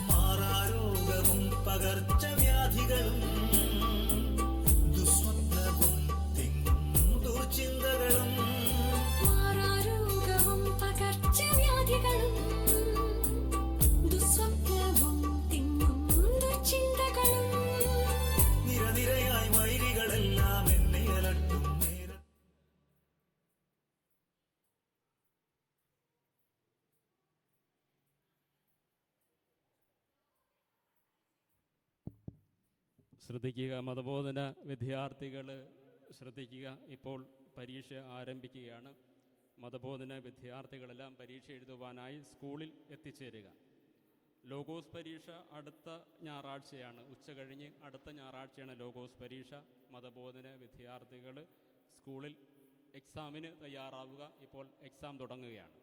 മാറാരോഗവും പകർച്ചവ്യാധികളും ദുസ്വപ്നവും തിങ്ങും ദുർചിന്തകളും, മാറാരോഗവും പകർച്ചവ്യാധികളും ദുസ്വപ്നവും തിങ്ങും ദുശ്ചിന്തകളും, നിരനിരയായി വൈരികളെല്ലാം എന്നെ അലട്ടും നേരം. ശ്രദ്ധിക്കുക, മതബോധന വിദ്യാർത്ഥികൾ ശ്രദ്ധിക്കുക. ഇപ്പോൾ പരീക്ഷ ആരംഭിക്കുകയാണ്. മതബോധന വിദ്യാർത്ഥികളെല്ലാം പരീക്ഷ എഴുതുവാനായി സ്കൂളിൽ എത്തിച്ചേരുക. ലോഗോസ് പരീക്ഷ അടുത്ത ഞായറാഴ്ചയാണ്, ഉച്ച കഴിഞ്ഞ് അടുത്ത ഞായറാഴ്ചയാണ് ലോഗോസ് പരീക്ഷ. മതബോധന വിദ്യാർത്ഥികൾ സ്കൂളിൽ എക്സാമിന് തയ്യാറാവുക. ഇപ്പോൾ എക്സാം തുടങ്ങുകയാണ്.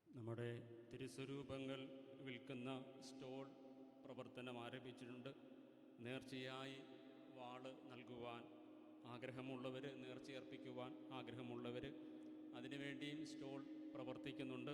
നമ്മുടെ തിരുസ്വരൂപങ്ങൾ വിൽക്കുന്ന സ്റ്റോൾ പ്രവർത്തനം ആരംഭിച്ചിട്ടുണ്ട്. നേർച്ചയായി വാള് നൽകുവാൻ ആഗ്രഹമുള്ളവർ, നേർച്ചയർപ്പിക്കുവാൻ ആഗ്രഹമുള്ളവർ അതിനുവേണ്ടിയും സ്റ്റോൾ പ്രവർത്തിക്കുന്നുണ്ട്.